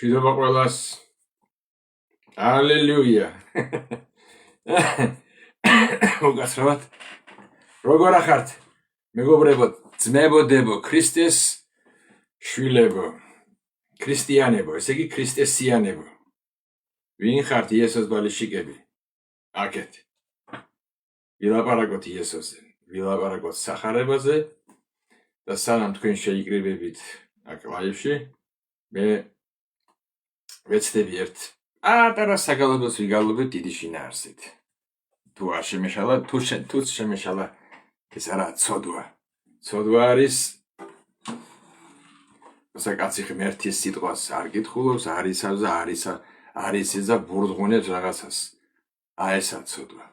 მშვიდობა ყველას. ალელუია. მოგესალმებით. როგორ ახართ? მეგობრებო, ძმებო, დებო, ქრისტეს შვილებო, ქრისტიანებო, ესე იგი ქრისტესიანებო. ვინ ხართ იესოს ბალიშიკები? აკეთ. ვილაპარაკოთ იესოზე, ვილაპარაკოთ სახარებაზე და სანამ თქვენ შეიკრიბებით აქ ლაივში, მე ვეცდები ერთ პატარა საგალობელს ვიგალობებ დიდი შინაარსით. თუ არ შემეშალა, თუ შემეშალა ეს არა ცოდვა. ცოდვა არის საკაცი ღმერთის სიტყვას არ გითხულობს, არის იზა ბურდღუნებს რაღაცას. ესა ცოდვა.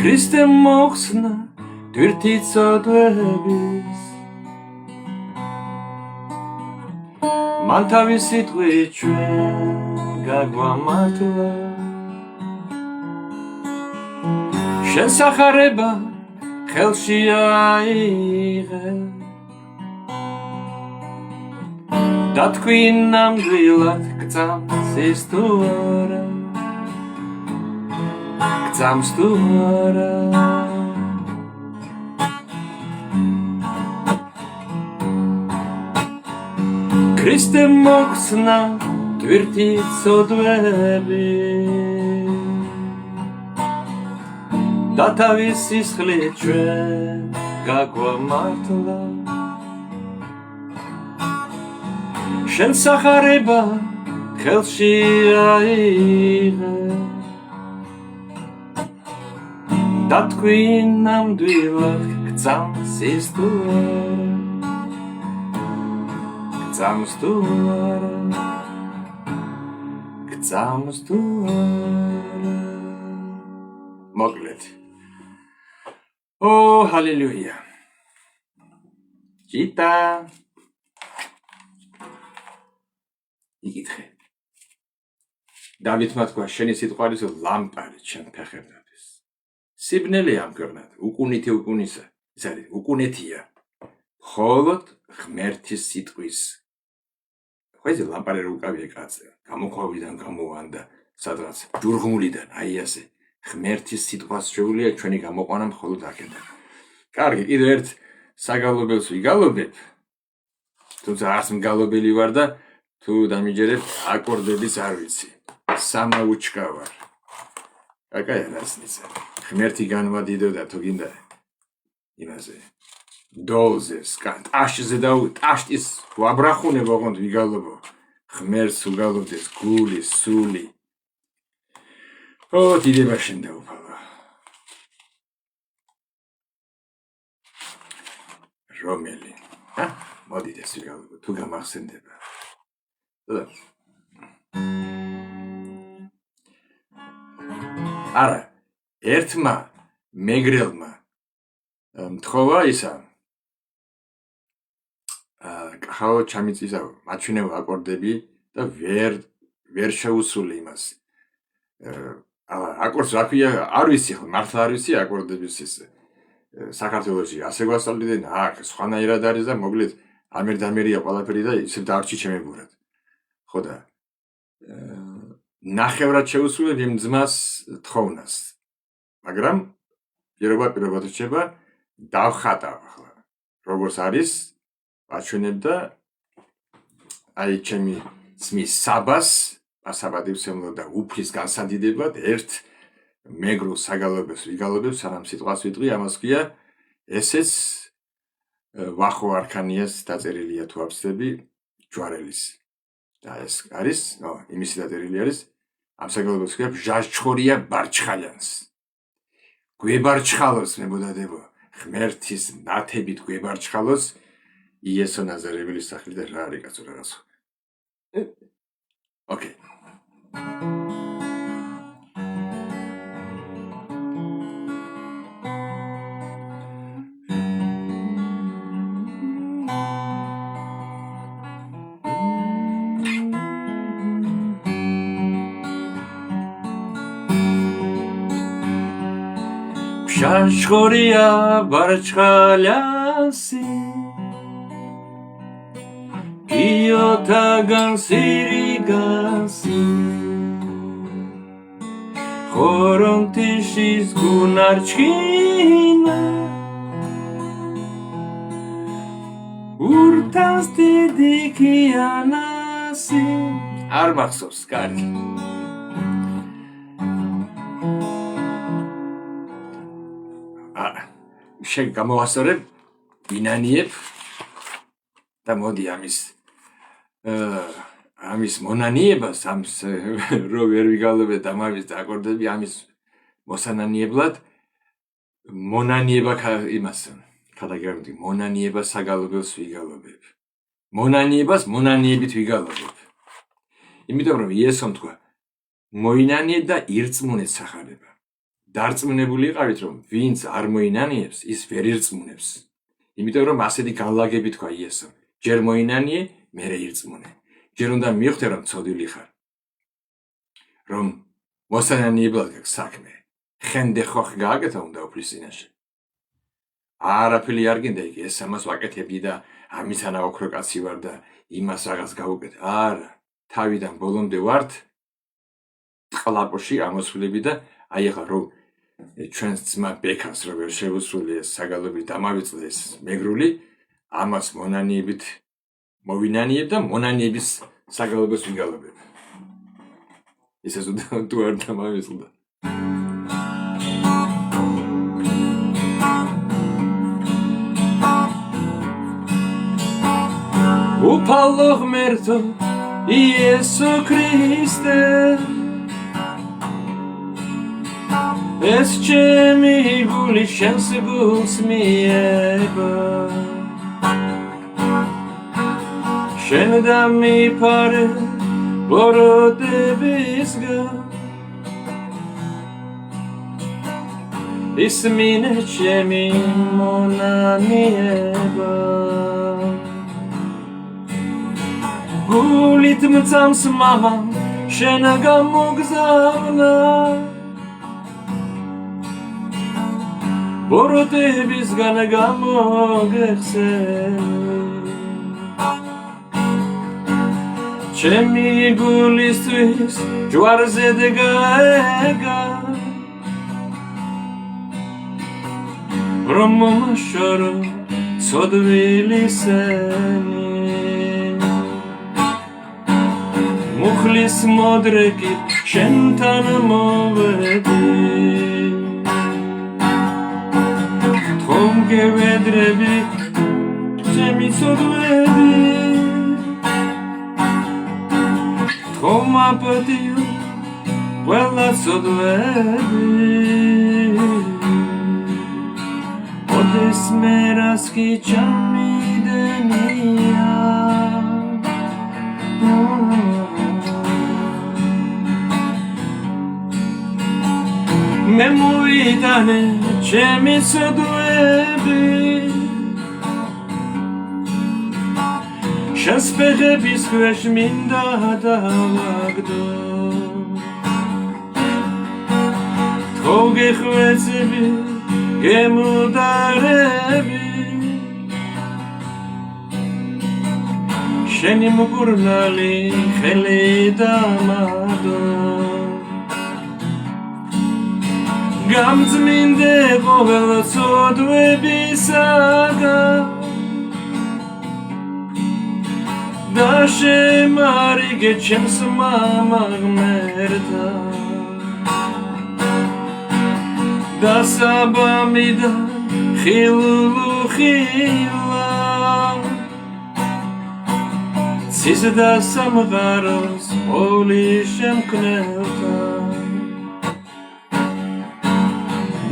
ქრისტე მოხსნა გვერდით წოდვების მან თავის სიტყვით ჩვენ გაგვამართლა შენ სახარება ხელში აიღე და თქვი ნამდვილად გწამს ის თუ არა გწამს თუ არა ქრისტე მოხსნა გვერდით წოდვები და თავის სისხლით ჩვენ გაგვამართლა შენ სახარება ხელში აიღე და თქვი ნამდვილად გწამს ის თუ არა გწამს თუ არა გწამს თუ არა მოკლედ ო ჰალელუია ჯიტა იკითხე დავითმა თქვა შენი სიტყვა არის ლამპარი ჩემ ფეხებისთვის სიბნელე ამ ქვეყნად უკუნითი უკუნისა ეს არის უკუნეთია მხოლოდ ღმერთის სიტყვის ხოიზე ლამპარი რო უკავია კაცზე გამოქვავიდან გამოვანდა სადღაც ჯურღმულიდან აი ასე ღმერთის სიტყვას შეუძლია ჩვენი გამოყვანა მხოლოდ აქედან კარგი კიდევ ერთ საგალობელს ვიგალობებ თუმცა არც მგალობელი ვარ და თუ დამიჯერებ აკორდების არ ვიცი სამაუჩკა ვარ აკაი რასნიცა ღმერთი განვადიდო და თუ გინდა იმაზე დოლზე ტაშზე და ტაშტის ვაბრახუნებ ოღონდ ვიგალობო ღმერთს უგალობდეს გული სული ო დიდება შენ დაუფალა რომელი მოდით ეს ვიგალობო თუ გამახსენდება არა ერთმა მეგრელმა მთხოვა ისა კახაო ჩამიწისა მაჩვენებო აკორდები და ვერ შეუსრულე იმას აკორდს რა ქვია არ ვიცი ხო მართლა არ ვიცი აკორდების ის საქართველოში ასე გვასწავლდნენ აქ სხვანაირად არის და მოკლედ ამერდამერია ყველაფერი და ისევ დაარჩიჩემებურად ხო და ნახევრად შეუსრულებ იმ ძმას თხოვნას მაგრამ პირობად რჩება დავხატავ ახლა როგორც არის აჩვენებ და აი ჩემი ძმის საბას პასაბადივსემლო და უფლის განსადიდებად ერთ მეგრულ საგალობებს ვიგალობებ სანამ სიტყვას ვიტყვი ამას ქვია ესეც ვახო არქანიას დაწერილია თუ აფსდები ჯვარელის და ეს არის იმისი დაწერილი არის ამ საგალობებს ქვია ჟაჟჩხორია ბარჩხალიანს გვებარჩხალოს მებოდადებო ღმერთის ნათებით გვებარჩხალოს იესო ნაზარეველის სახელით და რა არის კაცო რაღაც ოკეი Pshashkhoria barchkhalasi Kiyotagan sirigasi Khorontishiz gunarchkina Urtas didikianasi არ მახსოვს, კარგი. გამოვასწორებ, ვინანიებ და მოდი ამის მონანიებას, ამის რო ვერ ვიგალობეთ ამის აკორდები, ამის მოსანანიებლად მონანიება იმას ქადაგებდი, მონანიება საგალობელს ვიგალობებ. მონანიებას მონანიებით ვიგალობებ. იმიტომ რომ იესომ თქვა, მოინანიე და ირწმუნეთ სახარება. დარწმუნებული იყავით, რომ ვინც არ მოინანიებს, ის ვერ ირწმუნებს. იმიტომ რომ ასეთი განლაგები თქვა იესომ, ჯერ მოინანიე, მერე ირწმუნე. ჯერ უნდა მიხვდე, რომ ცოდვილი ხარ. რომ მოსანანიებლად გაქვს საქმე. ხენდე ხოხ გააკეთა უნდა უფლის წინაშე. არაფერი არ გინდა იგი, ეს ამას ვაკეთებდი და ამისანა ოქრო კაცი ვარ და იმას რაღაც გავუკეთე. არა, თავიდან ბოლომდე ვართ ყლაპოში ამოსვლები და აი ახლა რომ ჩვენს ძმა ბექას რო ვერ შევუსრულე ეს საგალობი დამავიწყდეს მეგრული, ამას მონანიებით მოვინანიებ და მონანიების საგალობეს ვიგალობებ. ისე თუ არ დამავიწყდა. უფალო ღმერთო იესო ქრისტე ეს ჩემი გული შენს გულს მიება შენ დამიფარე ბოროტებისგან ისმინე ჩემი მონანიება გულით მწამს მამა შენ გამოგზავნა ბოროტებისგან გამოგეხსენე ჩემი გულისთვის ჯვარზე დგაეგა რომ მომაშორო ცოდვილი სენი მუხლის მოდრეკი შენთან მოვედი თომ გევედრები ჩემი ცოდვები თომ აპატიო ყველა ცოდვები ოდეს მერას კი ჩამიდენია მე მოვიტანე ჩემი ცოდვები შენს ფეხების ქვეშ მინდა დავაგდო თქო გეხვეწები გემუდარები შენი მგურნალი ხელი დამადო გამძმინდე ყოველ ცოდვებისაგან და შემარიგე ჩემს მამა ღმერთა და საბამიდან ხილულუხილა ცის და სამღაროს ოლი შემკნელთა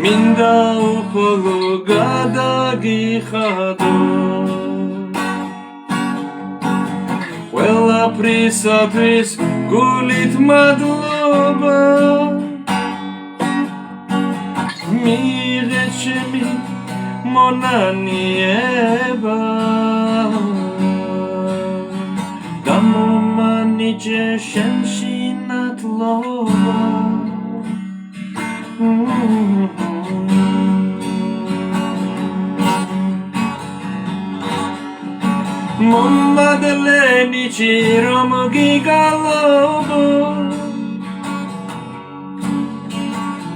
მინდა უფალო გადაგიხადო ყველაფრისათვის გულით მადლობა მიღე ჩემი მონანიება გამომანიჭე შენში ნათლობა მომადლენი ჭირომ გიგალობო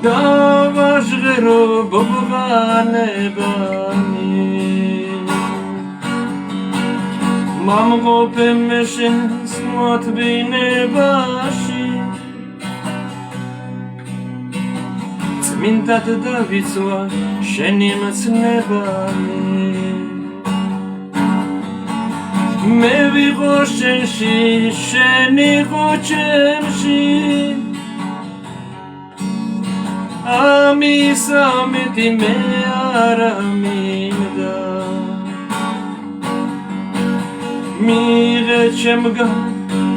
დავაჟღერო ბობღანებანი მამყოფე მე შენს მოთბინებაში წმინდად დავიცვა შენი მცნებანი მე ვიყო შენში შენი იყო ჩემში ამის ამეთი მე არ მინდა მიღე ჩემგან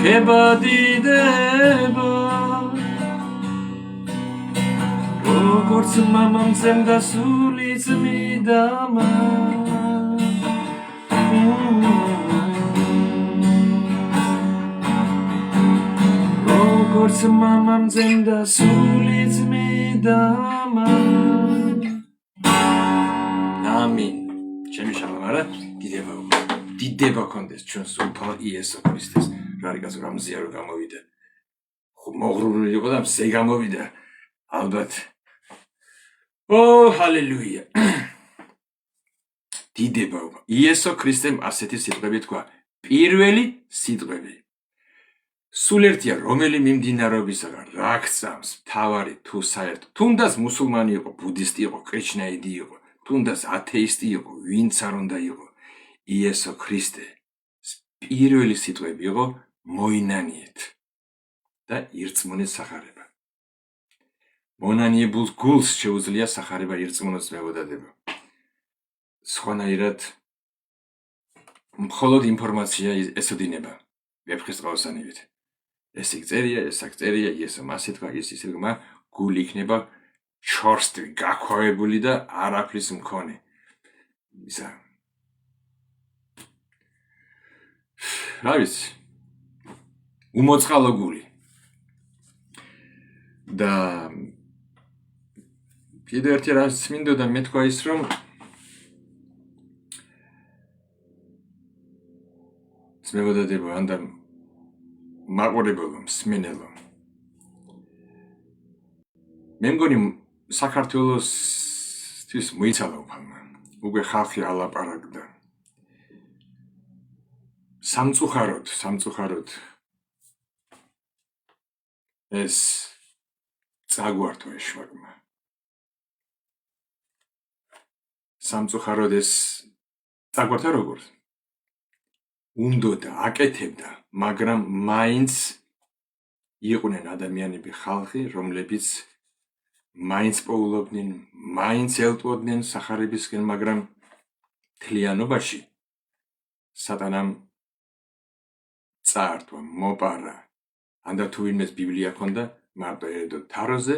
ქებადიდება როგორც მამამზემ და სული წმიდამა როგორც მამამზემ და სული წმიდამა ამინ ჩემი შალომარა დიდება კონდეს ჩვენს უფალ იესო ქრისტეს რარიკაც რამზია რომ გამოვიდა ხო მოღრული იყო და მზე გამოვიდა ალბათ ო ჰალელუია დიდება იესო ქრისტემ ასეთი სიტყვები თქვა პირველი სიტყვები სულ ერთია რომელი მიმდინარეობისაგან რა გწამს მთავარი თუ საერთო თუნდაც მუსულმანი იყო ბუდისტი იყო კრიშნაიდი იყო თუნდაც ათეისტი იყო ვინც არ უნდა იყო იესო ქრისტე პირველი სიტყვები იყო მოინანიეთ და ირწმუნეთ სახარება მონანიებულ გულს შეუძლია სახარება ირწმუნოს მებოდადება სხვანაირად მხოლოდ ინფორმაცია ესოდინება ვეფხის წყალსანივით ეს იქ წერია იესო მას ეთქვა ის ითქვა გული იქნება ჩორსტი გაქვავებული და არაფრის მქონე ისა რა ვიცი უმოწყალო გული და კიდევ ერთი რას მინდოდა მეთქვა ის რომ მებოდადება ანდა მაყურებელო მსმენელო მე მგონი საქართველოსთვის მოიცალა უფალმა უკვე ხალხი ალაპარაკდა სამწუხაროდ ეს წაგვართო ეშვაგმა სამწუხაროდ ეს წაგვართა როგორც უნდოდა აკეთებდა მაგრამ მაინც იყვნენ ადამიანები ხალხი რომლებიც მაინც პოულობდნენ მაინც ელტვოდნენ სახარებისკენ მაგრამ თლიანობაში სატანამ წაართვა მოპარა ანდა თუ ვინმეს ბიბლია ქონდა მარტო ერედო თაროზე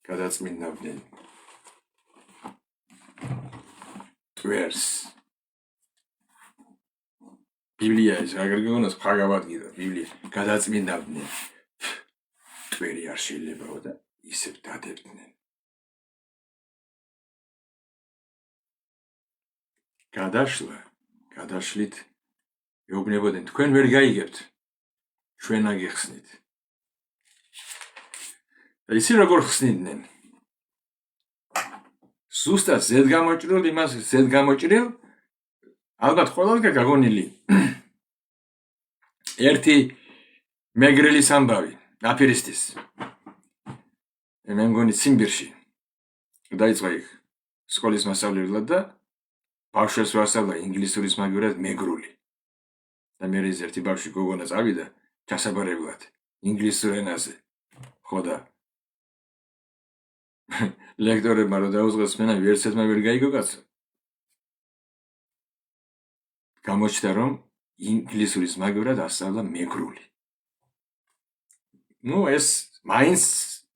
გადაწმინდავდნენ ტვერს ბიბლია ის რა გეგონოს ფაგავადგიდა ბიბლია გადაწმინდავდნენ ტვერი არ შეიძლებაო და ისევ დადებდნენ გადაშლით ეუბნებოდნენ თქვენ ვერ გაიგებთ ჩვენ აგიხსნით და ისი როგორ ხსნიდნენ ზუსტად ზედგამოჭრილ იმას ზედგამოჭრილ ალბათ ყველგან გაგონილი ერთი მეგრელის ამბავი აფერისტის მე მგონი ციმბირში დაიწყო იქ სკოლის მასწავლებლად და ბავშვებს ვასწავლა ინგლისურის მაგივრად მეგრული და მე ეს ერთი ბავშვი გოგონა წავიდა ჩასაბარებლად ინგლისურ ენაზე ხო და ლექტორებმა რო დაუძღეს მენა ვერსეთმა ვერ გაიგო კაცო გამოჩნდა რომ ინგლისურის მაგივრად ასწავლა მეგრული ნუ ეს მაინც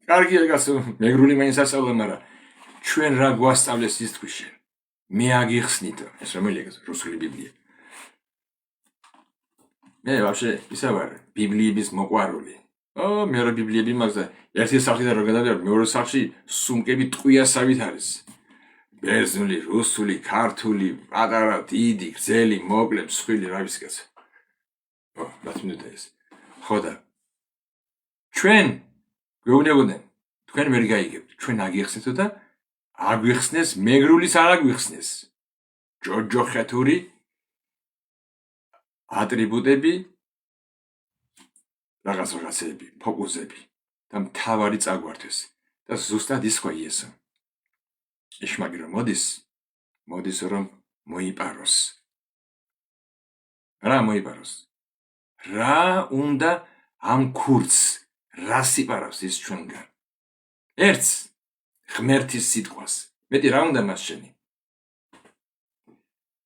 კარგია კაცო მეგრული მაინც ასწავლა მაგრამ ჩვენ რა გვასწავლეს ის თქვი შენ მე აგიხსნითო ეს რომელია რუსული ბიბლია მე ვაფშე ისა ვარ ბიბლიების მოყვარული მე რა ბიბლიები მაქვს და ერთი სახიდან რო გადავიდე მეორე სახში სუმკები ტყვიასავით არის ბერძნული, რუსული, ქართული, პატარა, დიდი, გრძელი, მოკლე, მსხვილი, რა ვიცი კაცო. რა თქმა ეს. ხო და ჩვენ გვეუბნებოდნენ, თქვენ ვერ გაიგებთ, ჩვენ აგიხსნეთო და აგვიხსნეს, მეგრულის არ აგვიხსნეს. ჯოჯოხეთური ატრიბუტები, რაღაცები, ფოკუსები და მთავარი წაგვართვეს. და ზუსტად ის ხო იესო. ეშმაკი რომ მოდის რომ მოიპაროს. რა მოიპაროს? რა უნდა ამ ქურცს რას იპარავს ის ჩვენგან? ერთს ღმერთის სიტყვას. მეტი რა უნდა მას შენი?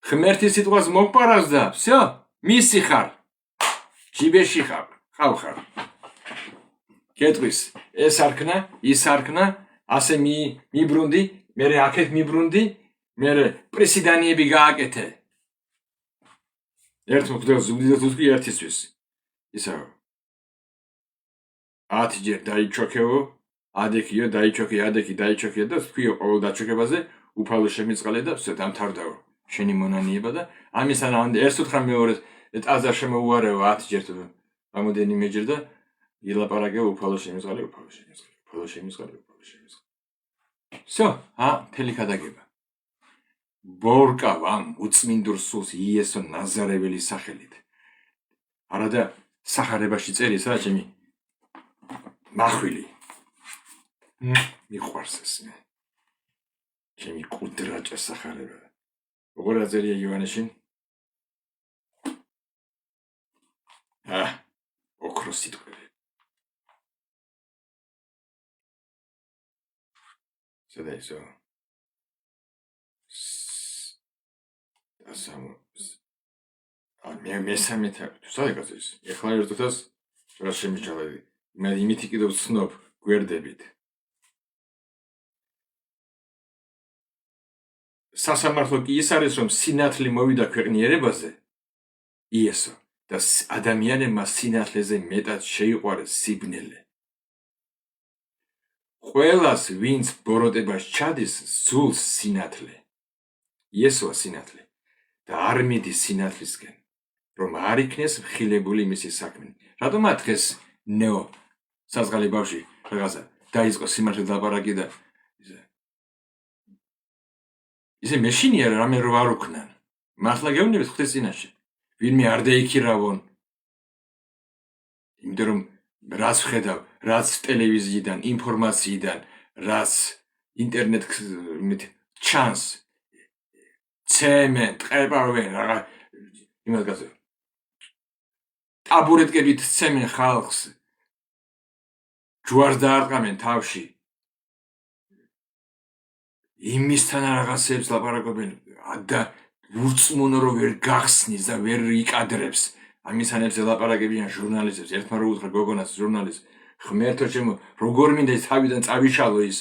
ღმერთის სიტყვას მოგპარავს და всё, მისი ხარ. ჯიბეში ხარ. ხარ. კეტყვის ეს არქნა, ის არქნა, ასე მიბრუნდი, მე აქეთ მიბრუნდი, მე პრესიდანიები გააკეთე. ერთ მოგდელს უძიდოთ უთქვი ერთისთვის. ისა 10 ჯერ დაიჩოქეო, ადექიო, დაიჩოქე და თქვიო ყოველ დაჩოქებაზე უფალო შემიწყალე და всё დამთავრდაო. შენი მონანიება და ამისანავე ერთ უთხრა მეორეს ტაძარ შემოუარეო 10 ჯერ რამოდენიმე ჯერ და ილაპარაკე უფალო შემიწყალე. всё, მთელი ქადაგება. ბორკავ ამ უწმინდურ სულს იესო ნაზარეველის სახელით. არადა სახარებაში წერის რა ჩემი მახვილი. მიყვარს ეს მე. ჩემი კუდრაჭა სახარება. როგორ აწერია იოანეში? ოქროს სიტყვები. სადა ისო. მესამე თუ საერთოდ ის ეხლა ერთადაც რა შემიჭალა მე იმითი კიდევ ცნობ გვერდებით სასამართლო კი ის არის რომ სინათლე მოვიდა ქვეყნიერებაზე იესო და ადამიანებმა სინათლეზე მეტად შეიყვარეს სიბნელე ყველას ვინც ბოროტებას ჩადის სულს სინათლე იესოა სინათლე და არ მიდის სინათლისკენ რომ არ იქნეს მხილებული მისი საქმე. რატომ ათქეს ნეო საზღალი ბავში რაღაცა დაიწყო სიმართლე ლაპარაკი და ისე მეშინია რამე რო არ უქნან. მართლა გეუბნებით ღვთის წინაშე. ვინმე არ დაიქირავონ. იმიტომ რომ რაც ვხედავ, რაც ტელევიზიიდან, ინფორმაციიდან, რაც ინტერნეტ ჩანს ცემენ, ტყეპავენ რაღა იმასგაზე ტაბურეტკებით ცემენ ხალხს ჯვარს დაარტყამენ თავში იმისთან რაღაცებს ლაპარაკობენ და ურწმუნო რომ ვერ გახსნის და ვერ იკადრებს ამისანებზე ლაპარაკებიან ჟურნალისტებს ერთმა რო უთხრა გოგონას ჟურნალისტს ღმერთო ჩემო როგორ მინდა ის თავიდან წავიშალო ის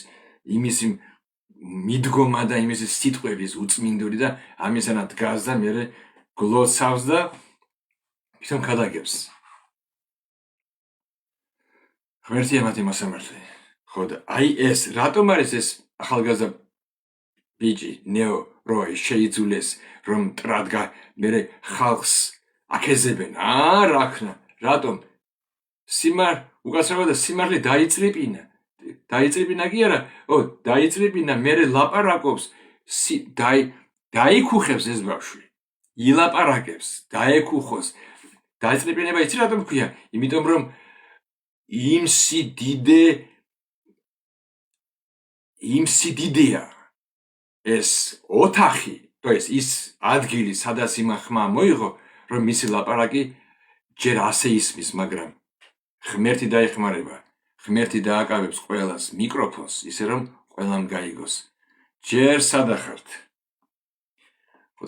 იმის მიდგომა და იმის სიტყვების უწმინდური და ამისანად დგას და მე გლოცავს და თვითონ ქადაგებს ღმერთია მათი მოსამართლე ხო და აი ეს რატომ არის ეს ახალგაზრდა ბიჭი ნეო რო შეიძულეს რომ ტრადგა მე ხალხს აკეზებენ რა ხნა რატომ უკაცრავად სიმართლე დაიწრიპინა კი არა დაიწრიპინა მე ლაპარაკობს დაიქუხებს ეს ბავშვი ილაპარაკებს დაეკუხოს დაიწრიპინება იცი რატომ ქვია იმიტომ რომ იმ სიდიდეა ეს ოთახი ის ადგილი სადაც იმა ხმა მოიღო რომ მისი ლაპარაკი ჯერ ასე ისმის მაგრამ ღმერთი დაეხმარება ღმერთი დააკავებს ყველას მიკროფონს ისე რომ ყველამ გაიგოს ჯერ სადახართ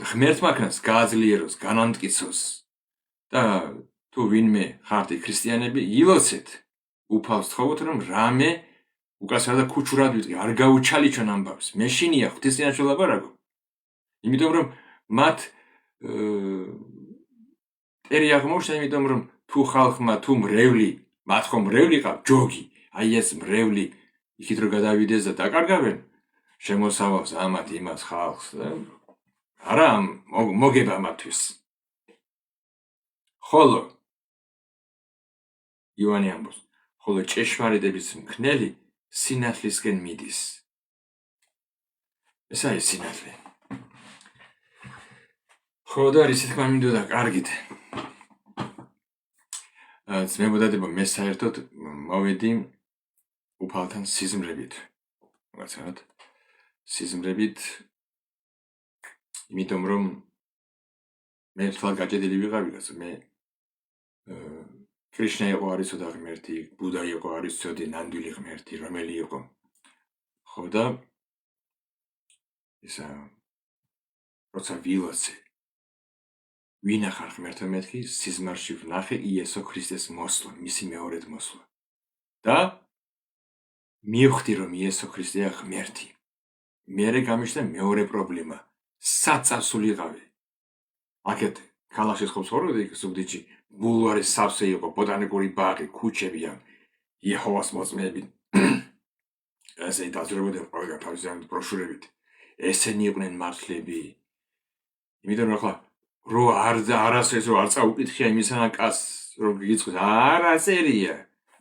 ღმერთმა ქნას გააძლიეროს განამტკიცოს და თუ ვინმე ხართ ქრისტიანები ილოცეთ უფალს თხოვოთ რომ რამე უკაცრავად ქუჩურად ვიტყვი არ გაუჩალიჩონ ამბავს მეშინია ღვთისწინაშე ლაპარაკო იმიტომ რომ მათ ტერი აღმოჩნდა იმიტომ რომ თუ ხალხმა თუ მრევლი მათ ხომ მრევლი ყავ ჯოგი აი ეს მრევლი იქით რომ გადავიდეს და დაკარგავენ შემოსავავს ამათ იმას ხალხს და არა მოგება ამათთვის. ხოლო ივანე ამბობს, ხოლო ჭეშმარიტების მქნელი სინათლისკენ მიდის. ეს არის სინათლე. ხო და ისე თქმა მინდოდა კარგით. ძმებოდადებო, მე საერთოდ მოვედი უფალთან სიზმრებით. მაგაცად სიზმრებით, იმიტომ რომ მე თვალ გაჭედილი ვიყავი, მე კრიშნა იყო არის ცოტა ღმერთი, ბუდა იყო არის ცოტა ნამდვილი ღმერთი, რომელი იყო. ხო და ისა როცა ვილოცე ვინახარ ღმერთო მეთქი სიზმარში ვნახე იესო ქრისტეს მოსვლა, მისი მეორედ მოსვლა. და მივხვდი რომ იესო ქრისტეა ღმერთი. მერე გამიშთა მეორე პრობლემა, საწასულიყავი. აქეთ ქალაქში ხო ცხოვრობდი ზუგდიდში, ბულვარის სავსე იყო, ბოტანიკური ბაღი, ქუჩები ან იეჰოვას მოწმეები. ესე დაძრებოდნენ ყველა თავისუფლად ბროშურებით. ესენი იყვნენ მართლები. იმიტომ რომ ახლა რო არასეს რო არ წაუკითხია იმისანა კაცს, რომ გიწყოს არაწერია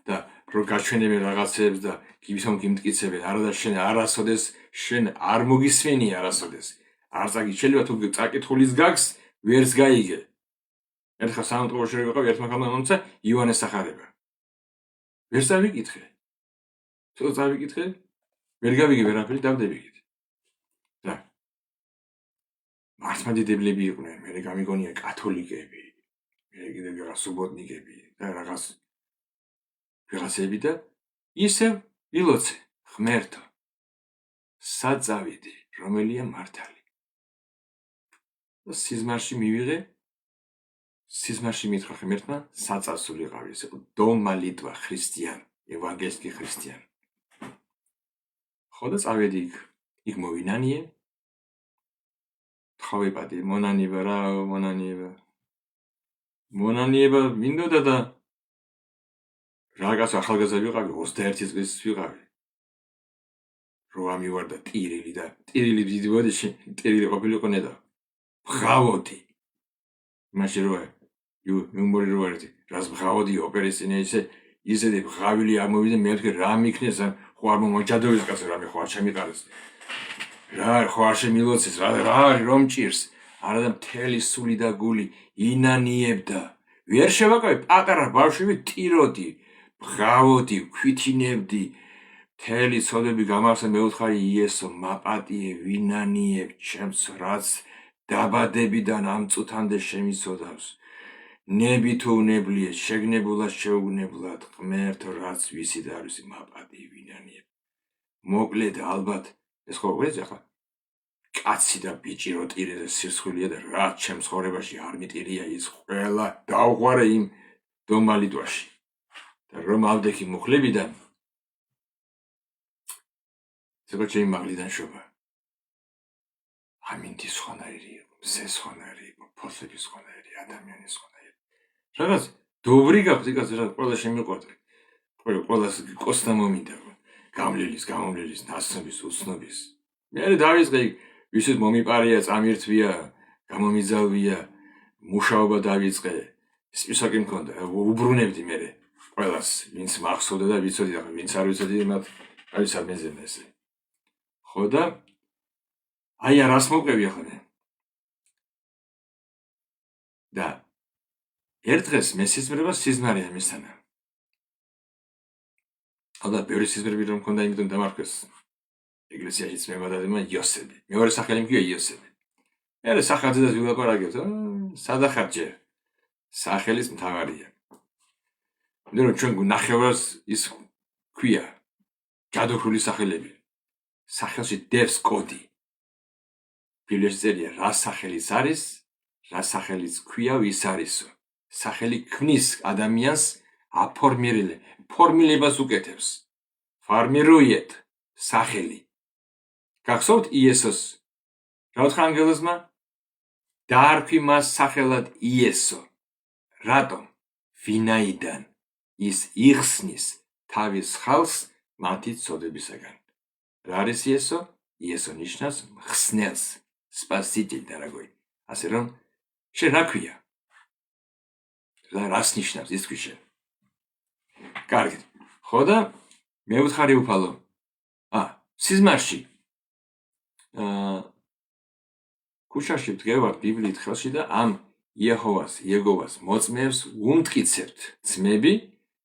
და რო გაჩვენებენ რაღაცებს და გისომ გიმტკიცებენ, არა და შენ არასოდეს შენ არ მოგისმენი არასოდეს. არ წაგიჩელია თუ წაკითხulis გაგს ვერს გაიგე. ერთხელ სამწყუროში ვიყავ ერთმა ხალხმა მომცა ივანეს სახარება. ვერ წავიკითხე. თუ წავიკითხე, ვერ გავიგე ვერაფერი დავდებიგით. და მართლმადიდებლები იყვნენ, მე გამიგონია კათოლიკები, მე კიდევ რაღაც სუბოტნიკები და რაღაცები და ისევ ვილოცე ღმერთო. საწავიდი, რომელია მართალი. და სიზმარში მივიღე, სიზმარში მითხრა ღმერთმა, საწასულიყავი, ეს იყო დომა ლიტვა ქრისტიან, ევანგელსკი ქრისტიან. ხო და წავედი იქ მოვინანიე. თავებადი მონანიება რა, მონანიება მინდოდა და რაღაც ახალგაზრდა ვიყავი, 21 წლის ვიყავი. რო ამივარდა ტირილი და ტირილი დიდი ბოდიში, ტირილი ყოფილიყო ნედა. ბღავოდი. მაშინ რო იუმორი რო ერთი, რას ბღავოდი ოპერის წინ ისეთი ბღავილი ამოვიდა, მე ვთქვი რა მიქნეს, ხო არ მომაჯადოდეს კაცო, რამე ხო არ შემიყარეს. რა ხო არ შემილოცეს, რა რომ ჭირს, არა და მთელი სული და გული ინანიებდა. ვერ შევაკავე პატარა ბავშვი ტიროდი, ბღავოდი, ქვითინებდი. მთელი ცოდები გამარსა მე ვთხარი იესო, მაპატიე, ვინანიებ ჩემს რაც დაბადებიდან ამ წუთამდე შემიცოდავს. ნები თუ უნებლიე, შეგნებულად შეუგნებლად, ღმერთო რაც ვიცი და არ ვიცი, მაპატიე, ვინანიებ. მოკლედ ალბათ ეს ხო გვეძახა ახლა კაცი და ბიჭი რო ტირეზე სირცხვილია და რა ჩემს ცხოვრებაში არ მიტირია ის ყველა დავღვარე იმ დომალიტვაში და რომ ავდექი მუხლებიდან ზოგ ჩემი მაღლიდან შობა ამინდის ხონარი მზეს ხონარი ფოსების ხონარი ადამიანის ხონარი რაღაც დობრი გაქვს იკაც რა ყველა შემიყვარდა ყველას კოსტა მომინდა გამლელის გამომლელის ნაცნობის უცნობის მე დავიწყე ვისაც მომიპარია წამირთვია გამომიძალვია მუშაობა დავიწყე სპისაკი მქონდა უბრუნებდი მე ყველას ვინც მახსოვდა და ვიცოდი და ვინც არ ვიცოდი მათ არის ამეზენა ესე ხო და აი არას მოვყევი ახლა მე და ერთ დღეს მე სიზმარია მისანა ალბათ ბევრი სიზმრები რომ მქონდა იმიტომ დამარქვეს ეკლესიაშიც მემადადება იოსები მეორე სახელი მქია იოსები მე სახელზე და ვილაპარაკებთ სადახარჯე სახელის მთავარია ნუ ჩვენ ნახევარს ის ქვია ჯადოქრული სახელები სახელში დევს კოდი ბიბლიაში წერია რა სახელიც არის რა სახელიც ქვია ვის არისო სახელი ქმნის ადამიანს ფორმირებას უკეთებს ფორმირუიეთ სახელი გახსოვთ იესოს რა უთხრა ანგელოზმა დაარქვი მას სახელად იესო რატომ ვინაიდან ის იხსნის თავის ხალხს მათი წოდებისაგან რა არის იესო იესო ნიშნავს მხსნელს, სპასიტელი, დარაგოი. ასე რომ შენ რა ქვია? რას ნიშნავს ის ქვიშე? კარგი. ხო და მეუთხარი უფალო. სიზმარში. ქუშაში ვდგევარ ბიბლიით ხელში და ამ იეგოვას მოწმეებს უმტკიცებთ ძმები,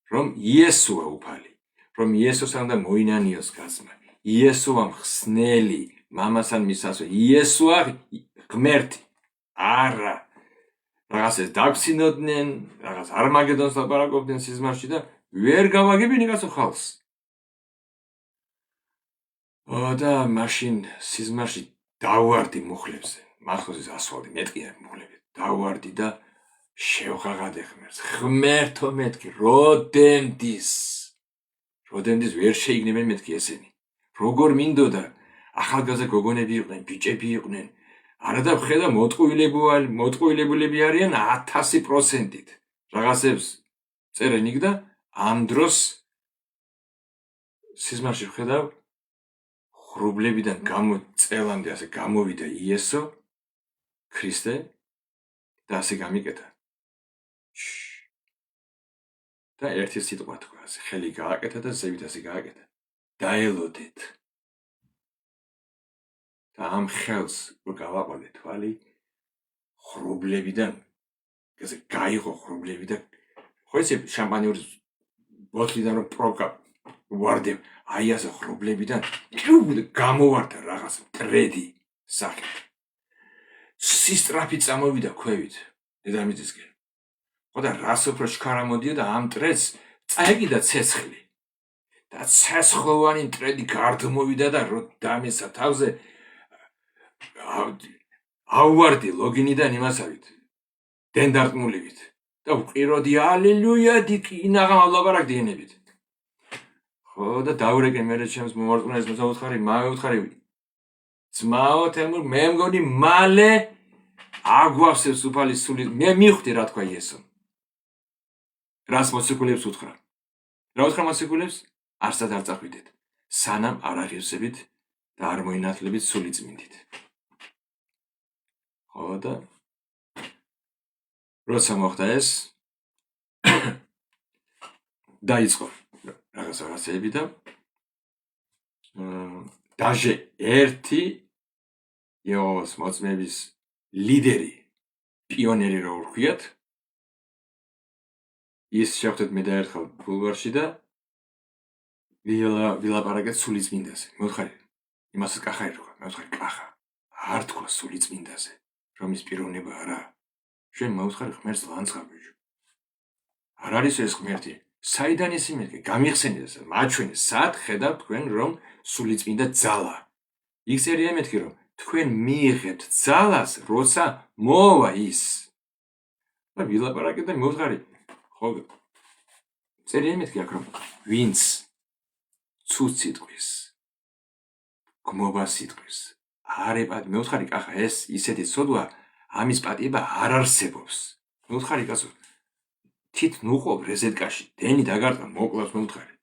რომ იესოა უფალი, რომ იესოს უნდა მოინანიოს გაზმა. იესოა მხსნელი, მამასთან მისასვე, იესოა ღმერთი. არა. რაღაცას დაგცინოდნენ, რაღაც არმაგედონს ლაპარაკობდნენ სიზმარში და ვერ გავაგებინე კაცო ხალხს. და მაშინ სიზმარში დავარდი მუხლებზე. მახოზის ასვალდი მეტყია მუხლები. დავარდი და შევღაღადე ღმერთს. ღმერთო მეთქი, როდემდის ვერ შეიგნებენ მეთქი ესენი. როგორ მინდოდა ახალგაზრდა გოგონები იყვნენ, ბიჭები იყვნენ. არა და ხედა მოტყუილებულები არიან 1000%-ით. რაღაცებს წერენ იქ და ამ დროს სიზმარში ხედავ ხრუბლებიდან წელამდე ასე გამოვიდა იესო ქრისტე და ასე გამიკეთა. და ერთი სიტყვა თქვა, ასე ხელი გააკეთა და ზევით ასე გააკეთა. დაელოდეთ. და ამ ხელს რო გავაყოლე თვალი ხრუბლებიდან ესე გაიღო ხრუბლები და ხო ესე შამპანიურის ბოთლიდან რო პროკა ვარდე აი ასე ხრუბლებიდან გამოვარდა რაღაც მტრედი სახით. სისტრაფი წამოვიდა ქვევით დედამიწისკენ. ხო და რას უფრო შქარა მოდიოდა ამ მტრედს წაეკიდა ცეცხლი. და ცეცხლოვანი მტრედი გარდმოვიდა და რო დამესა თავზე ავვარდი ლოგინიდან იმასავით დენდარტმულივით და ვყიროდი ალელუია დიკინაღამ ავლაპარაკდი ენებით. ხო და დავრეკე მერე ჩემს მომარწმუნეს მოსაუთხარი მავეუთხარი ძმაო თემურ მე მგონი მალე აგვავსებს უფალი სული მე მივხვდი რა თქვა იესო. რას მოციქულებს უთხრა? რა უთხრა მოციქულებს? არსად არ წახვიდეთ სანამ არ აღივსებით და არ მოინათლებით სული წმინდით. ხო და როცა მოხდა ეს დაიწყო რაღაცები და დაჟე ერთი იეhovas მოწმეების ლიდერი პიონერი რო ვხვიათ ის შევხვდეთ მე და ერთხელ ბულვარში და ვილაპარაკეთ სული წმინდაზე. მოვთხარი იმასაც კახა ერქვა, მოვთხარი კახა არ თქვა სული წმინდაზე რომ ის პიროვნება არა. შენ მოვთხარი ღმერთს ლანძღავი. არ არის ეს ღმერთი. საიდან ის იმედი გამიხსენეთ ეს მაჩვენე სად ხედავთ თქვენ რომ სული წმინდა ძალა. იქ წერია მეთქი რომ თქვენ მიიღებთ ძალას როცა მოვა ის. და ვილაპარაკეთ და მოვთხარი ხო წერია მეთქი აქ რომ ვინც ცუც სიტყვის გმობა სიტყვის არებად მოვთხარი კახა ეს ისეთი ცოდვა ამის პატიება არ არსებობს. მოვთხარი კაცო თით ნუყობ რეზეტკაში დენი დაგარტყა მოკლავს მოვთხარი.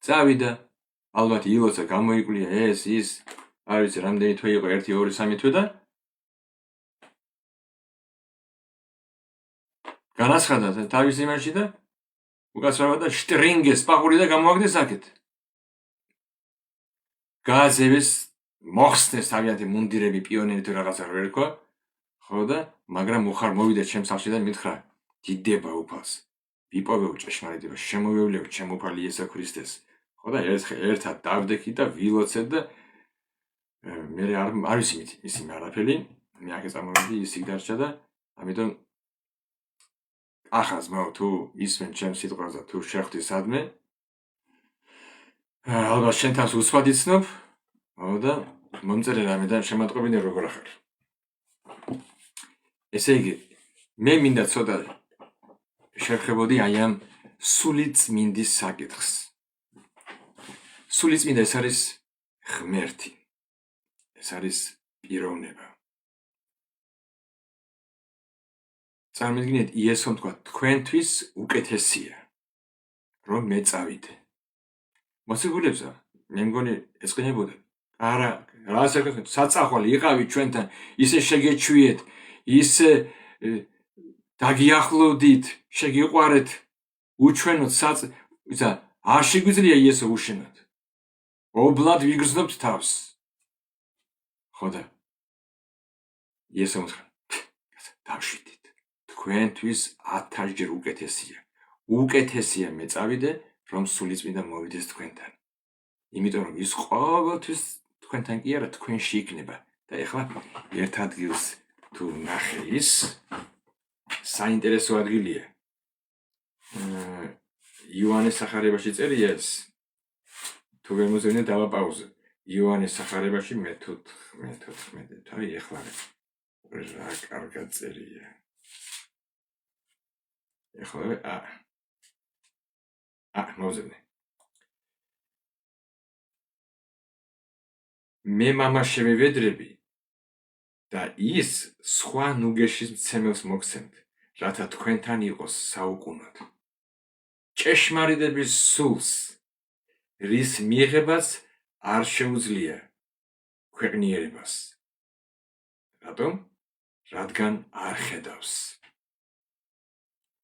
წავიდა ალბათ ილოცა გამოიკვლია ეს ის არ ვიცი რამდენი თვე იყო 1 2 3 თვე და განაცხადა თავის იმაში და უკაცრავა და შტრინგეს პაყური და გამოაგდეს აქეთ. გააზევეს მოხსნეს თავიანთი მუნდირები პიონერი თუ რაღაცა რო ერქვა. ხო და მაგრამ უხარ მოვიდა ჩემს სახლში და მითხრა დიდება უფალს. ვიპოვეო ჭეშმარიტება, შემოვევლეო ჩემ უფალი იესო ქრისტეს. ხო და ერთად დავდექით და ვილოცეთ და მე არ ვიცი მისი არაფერი. მე აქ წამოვედი ის იქ დარჩა და ამიტომ ახაც მო თუ ისმენ ჩემს სიტყვას და თუ შეხვდი სადმე ალბათ შენ თავს უცბად იცნობ. ხო და მომწერე რამე და შემატყობინე როგორ ახარ. ესე იგი მე მინდა ცოტა შევხებოდი აი ამ სული წმინდის საკითხს. სული წმინდა ეს არის ღმერთი. ეს არის პიროვნება. წარმოიდგინეთ იესომ თქვა თქვენთვის უკეთესია რომ მე წავიდე. მოციქულებსა მე მგონი ეწყინებოდა არა, რასაკეთებ, საწახვალი იყავით ჩვენთან, ისე შეგეჩვიეთ, ისე დაგიახლოვდით, შეგიყვარეთ, უჩვენოთ ისა არ შეგვიძლია იესო უშენოთ. ობლად ვიგრძნობთ თავს. ხო და იესო მოთხრა, დავშვიდით. თქვენთვის 1000-ჯერ უკეთესია. უკეთესია მე წავიდე, რომ სულიწმინდა მოვიდეს თქვენთან. იმიტომ რომ ის ყოველთვის თქვენთან კი არა, თქვენში იქნება. და ეხლა ერთ ადგილს თუ ნახე ის საინტერესო ადგილია. იოანეს სახარებაში წერია ეს. თუ ვერ მოძებნე დავაპაუზე. იოანეს სახარებაში მე-14. თავი ეხლა რა კარგად წერია. ეხლა მოძებნე. მე მამა შემივედრები და ის სხვა ნუგეშის მცემელს მოგცემთ, რათა თქვენთან იყოს საუკუნოდ. ჭეშმარიტების სულს, რის მიღებაც არ შეუძლია ქვეყნიერებას. რატომ? რადგან არ ხედავს.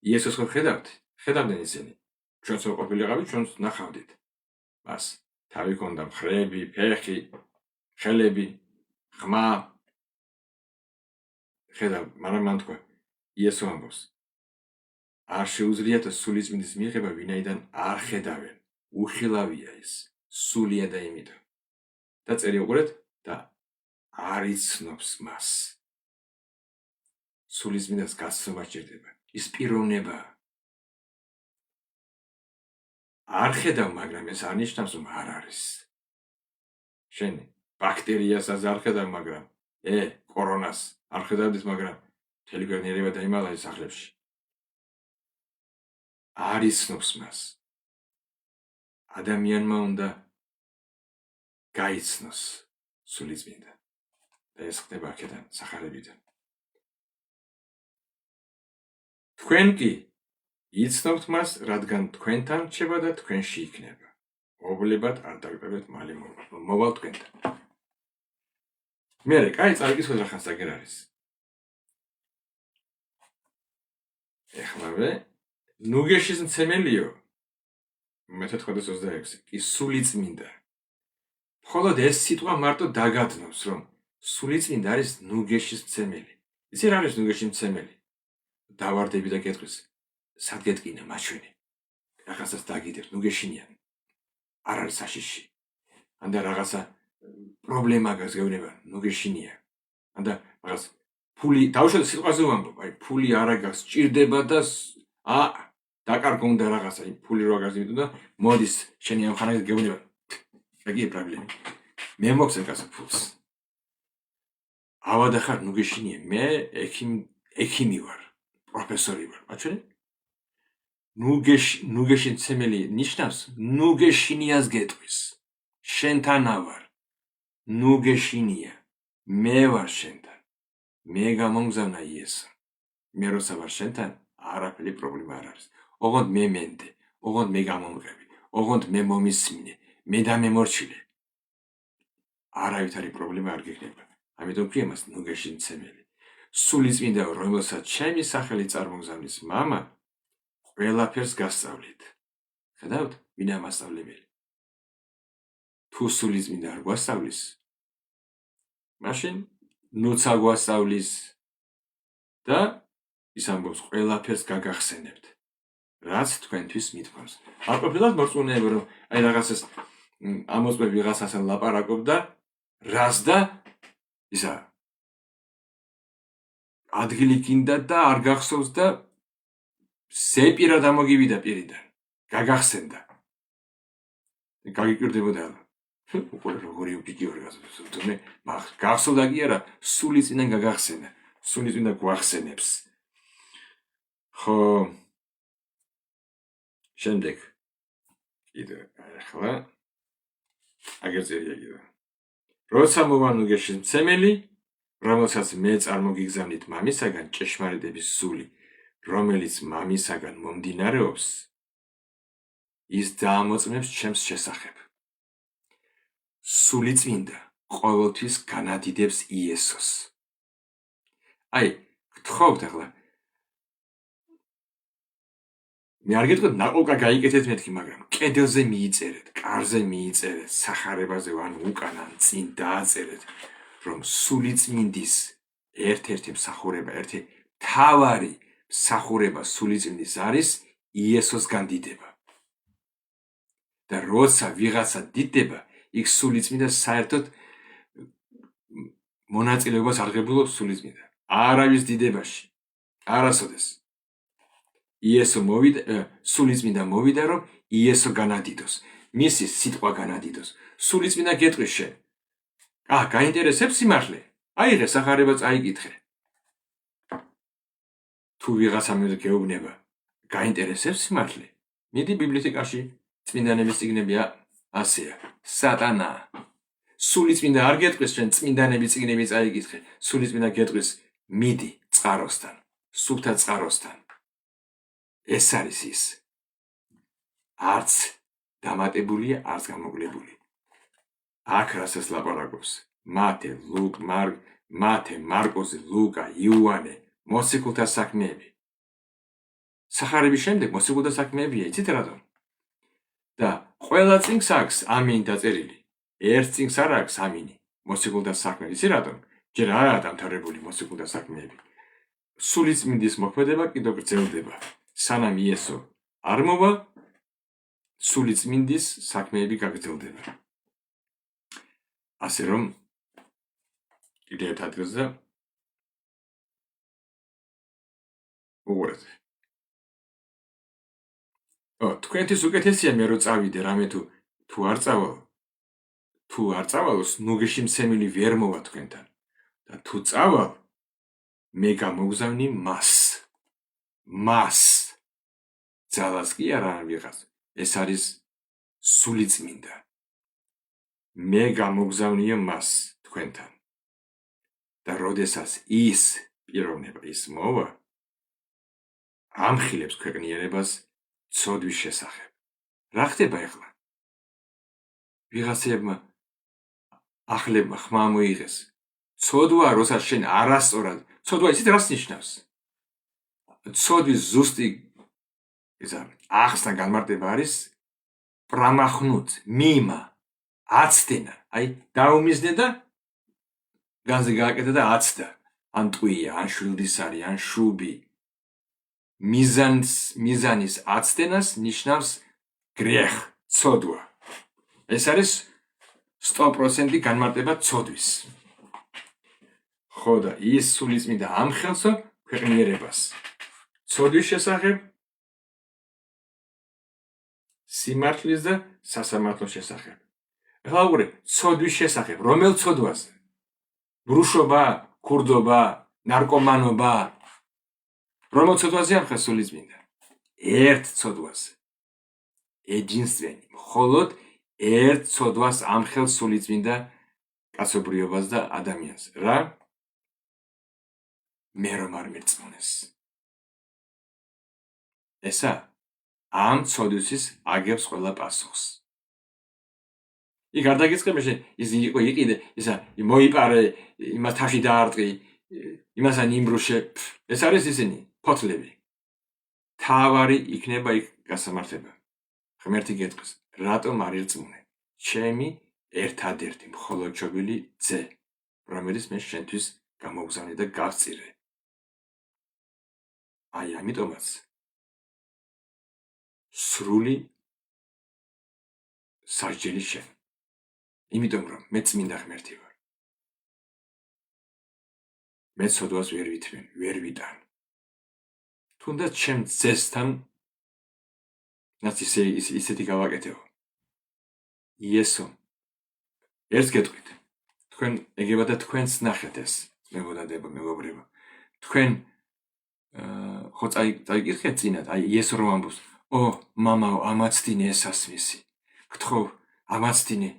იესოს ხო ხედავთ? ხედავდნენ ისინი. ჩვენც რო ყოფილიყავით, ჩვენც ნახავდით. მას თავი ჰქონდა მხრები, ფეხი, ხელები, ხმა. ხედავ, მაგრამ მან თქვა, იესო ამბობს, არ შეუძლიათ სულიწმინდის მიღება, ვინაიდან არ ხედავენ. უხილავია ის, სულია და იმიტომ. და წერი უყურეთ და არ იცნობს მას. სულიწმინდას გაცნობა სჭირდება. ის პიროვნება. არ ხედავ, მაგრამ ეს არ ნიშნავს, რომ არ არის. შენი ბაქტერიასაც არ ხედავ, მაგრამ კორონას არ ხედავდით, მაგრამ მთელი ქვეყნიერება დაიმალა ის სახლებში. არ იცნობს მას. ადამიანმა უნდა გაიცნოს სულიწმინდა. და ეს ხდება აქედან, სახარებიდან. თქვენ კი იცნობთ მას, რადგან თქვენთან რჩება და თქვენში იქნება. ობლებად არ დაგტოვებთ, მალე მოვალ თქვენთან. მე კაი წავიკითხოთ რა ხანს აგერ არის. ეხლავე ნუგეშის მცემელიო მე-14:26 კი სულიწმინდა. მხოლოდ ეს სიტყვა მარტო დაგადნობს, რომ სულიწმინდა არის ნუგეშის მცემელი. იცი რა არის ნუგეშის მცემელი? დავარდები და გეტყვის, სად გეტკინა მაჩვენე. რაღაცას დაგიდებ, ნუგეშინიან. არ არის საშიში. ანდა რაღაცა პრობლემა გასგევნება, ნუგეშინია. ანდა რაღაც ფული დავუშვათ სიტყვაზე ვამბობ, აი ფული არა გაქვს, ჭირდება და დაკარგო უნდა რაღაცა, ფული რო გაგზავნა იმიტომ და მოდის შენი ამ ხანას გეუბნება. ეგია პრობლემა. მე მოგცემ კაცო ფულს. ავადა ხარ ნუგეშინია, მე ექიმი ვარ, პროფესორი ვარ. აჩვენე? ნუგეში მცემელი ნიშნავს ნუგეშინიას გეტყვის. შენთანა ვარ. ნუგეშინია. მე ვარ შენთან. მე გამომგზავნა იესო. მე როცა ვარ შენთან, არაფერი პრობლემა არ არის. ოღონდ მე მენდე, ოღონდ მე გამომღები, ოღონდ მე მომისმინე, მე დამემორჩილე. არავითარი პრობლემა არ გექნება. ამიტომ ქვია მას ნუგეში მცემელი. სულიწმინდა, რომელსაც ჩემი სახელი წარმოგზავნის მამა, ყველაფერს გასწავლით. ხედავთ, ვინ ამასწავლებელი? თუ სულიწმინდა არ გვასწავლის, მაშინ ნუცა გვასწავლის და ის ამბობს, ყველაფერს გაგახსენებთ, რაც თქვენთვის მithქვამს. არ ყოფილად მორწმუნეები, რომ აი რაღაცას ამოწმები ვიღაცასთან ლაპარაკობდა, რას და ისა ადგილი გინდა და არ გახსოვს და სეპირად ამოგივიდა პირიდან. გაგახსენდა. გაგიკვირდებოდა. უყურე როგორი უკიკი ვარ გასწავლე. გახსოვდა კი არა, სულიწმინდან გაგახსენა. სულიწმინდა გვახსენებს. ხო. შემდეგ. კიდე ახლა აგერ წერია კიდე. როცა მოვა ნუგეშის მცემელი, რომელსაც მე წარმოგიგზავნით მამისაგან, ჭეშმარიტების სული, რომელიც მამისაგან მომდინარეობს, ის დაამოწმებს ჩემს შესახებ. სულიწმინდა, ყოველთვის განადიდებს იესოს. აი, გთხოვთ ახლა. მე არ გეტყვით ნაყოლკა გაიკეთეთ მეთქი, მაგრამ კედელზე მიიწერეთ, კარზე მიიწერეთ, სახარებაზე ან უკან ან წინ დააწერეთ, რომ სულიწმინდის ერთ-ერთი მსახურება, ერთი მთავარი მსახურება სულიწმინდის არის იესოს განდიდება. და როცა ვიღაცა დიდდება, იქ სულიწმინდა საერთოდ მონაწილეობას არ ღებულობს სულიწმინდა. არავის დიდებაში. არასოდეს. იესო მოვიდა, სულიწმინდა მოვიდა, რომ იესო განადიდოს. მისი სიტყვა განადიდოს. სულიწმინდა გეტყვის შენ. გაინტერესებს სიმართლე? აიღე სახარება წაიკითხე. თუ ვიღაცა მე გეუბნება, გაინტერესებს სიმართლე? მიდი ბიბლიოთეკაში, წმინდანების წიგნებია ასეა. სატანა. სულიწმინდა არ გეტყვის შენ წმინდანების წიგნები წაიკითხე. სულიწმინდა გეტყვის მიდი წყაროსთან, სუფთა წყაროსთან. ეს არის ის. არც დამატებულია, არც გამოკლებული. აქ რასაც ლაპარაკობს მათე, მარკოზი, ლუკა, იოანე, მოციქულთა საქმეები. სახარების შემდეგ მოციქულთა საქმეებია, იცით რატომ? და ყველა წიგნს აქვს ამინი დაწერილი. ერთ წიგნს არ აქვს ამინი. მოციქულთა საქმეები, იცით რატომ? ჯერ არაა დამთავრებული მოციქულთა საქმეები. სულიწმინდის მოქმედება კიდევ გრძელდება. სანამ იესო არ მოვა, სულიწმინდის საქმეები გაგრძელდება. ასე რომ კიდევ ერთ ადგილზე უყურეთ. თქვენთვის უკეთესია მე რო წავიდე, რამე თუ არ წავალ, თუ არ წავალოს, ნუგეში მცემილი ვერ მოვა თქვენთან. და თუ წავალ, მე გამოგზავნი მას. ძალას კი არა ვიღაც. ეს არის სულიწმინდა. მე გამოგზავნიო მას თქვენთან. და როდესაც ის პიროვნება ის მოვა, ამხილებს ქვეყნიერებას ცოდვის შესახებ. რა ხდება ახლა? ვიღაცებმა ახლებმა ხმა მოიღეს. ცოდვა, როცა შენ არასწორად, ცოდვა ისიც რას ნიშნავს? ცოდვის ზუსტი ახსნა განმარტება არის პრამახნუც, მიმა, აცდენა. აი, დაუმიზნე და განზე გააკეთა და აცდა. ან ტყვია, ან შვილდისარი, ან შუბი. მიზანის აცდენას ნიშნავს გრეხ, ცოდვა. ეს არის 100% განმარტება ცოდვის. ხო და ის სულიწმინდა ამხელსო ქვეყნიერებას. ცოდვის შესახებ, სიმართლის და სასამართლოს შესახებ. ახლა უყურე, ცოდვის შესახებ, რომელ ცოდვაზე? ბრუშობა, ქურდობა, ნარკომანობა. რომელ ცოდვაზე ამხელს სულიწმინდა? ერთ ცოდვაზე. ეჯინსვენი, მხოლოდ ერთ ცოდვას ამხელს სულიწმინდა კაცობრიობას და ადამიანს. რა? მე რომ არ მერწმუნეს. ესა ამ ცოდვისთვის აგებს ყველა პასუხს. იქ არ დაგიწყება ის იყო იყიდე, ისა მოიპარე, იმას თაში დაარტყი, იმასთან იმბრუშე. ეს არის ისინი, ფოთლები. თავარი იქნება იქ გასამართება. ღმერთი გეტყვის, რატომ არ ირწმუნე? ჩემი ერთადერთი მხოლოდ ჩობილი ძე, რომელიც მე შენთვის გამოგზავნე და გავწირე. აი ამიტომაც სრული სასჯელი შენ. იმიტომ რომ მე წმინდა ღმერთი ვარ. მე ცოდვას ვერ ვიტან. თუნდაც ჩემ ძესთან რაც ისეთი გავაკეთეო. იესო ერთს გეტყვით. თქვენ ეგება და თქვენს ნახეთ ეს მეგობრებო, მეგობრებო. თქვენ ხო წაიკითხეთ წინათ, აი იესო რომ ამბობს, მამაო, ამაცდინე ესასმისი. გთხოვ, ამაცდინე,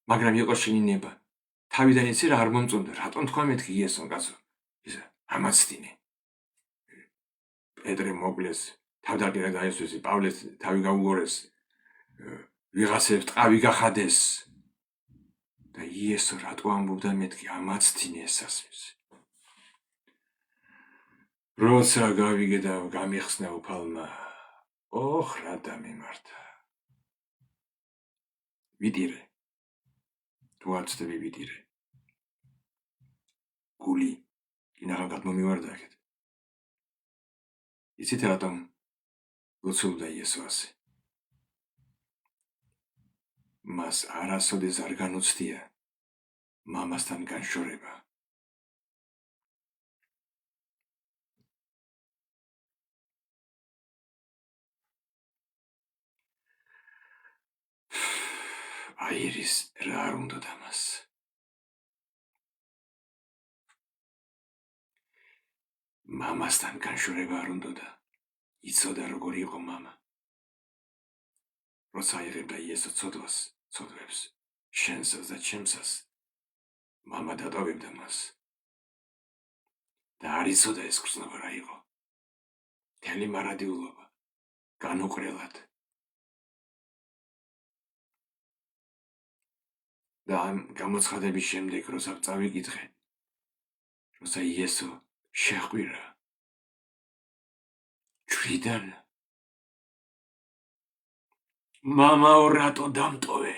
მაგრამ იყო შინინება. თავიდან იცი რა არ მომწონდა, რატომ თქვა მეთქი იესომ კაცო? ისა, ამაცდინე. პეტრე მოკლეს, თავდაპირველად დაესვეს, პავლეს თავი გაუგორეს, ვიღაცებს ტყავი გახადეს. და იესო რატო ამბობდა მეთქი ამაც თინეს ასმის. როცა გავიგე და გამიხსნა უფალმა, ოხ რა დამემართა. ვიდირე. თუ აცდები ვიდირე. გული კინაღამ გადმომივარდა აქეთ. იცით რატომ ლოცულობდა იესო ასე? მას არასოდეს არ განუცდია მამასთან განშორება. აირის რა არ უნდა მას. მამასთან განშორება არ უნდა. იცოდა როგორი იყო მამა. როცა აიღებდა იესო ცოდვებს, შენსას და ჩემსას, მამა დატოვებდა მას. და არ იცოდა ეს გრძნობა რა იყო. მთელი მარადიულობა, განუყრელად. და ამ გამოცხადების შემდეგ, როცა წავიკითხე, როცა იესო შეხვირა ჯვრიდან, მამაო რატო დამტოვე?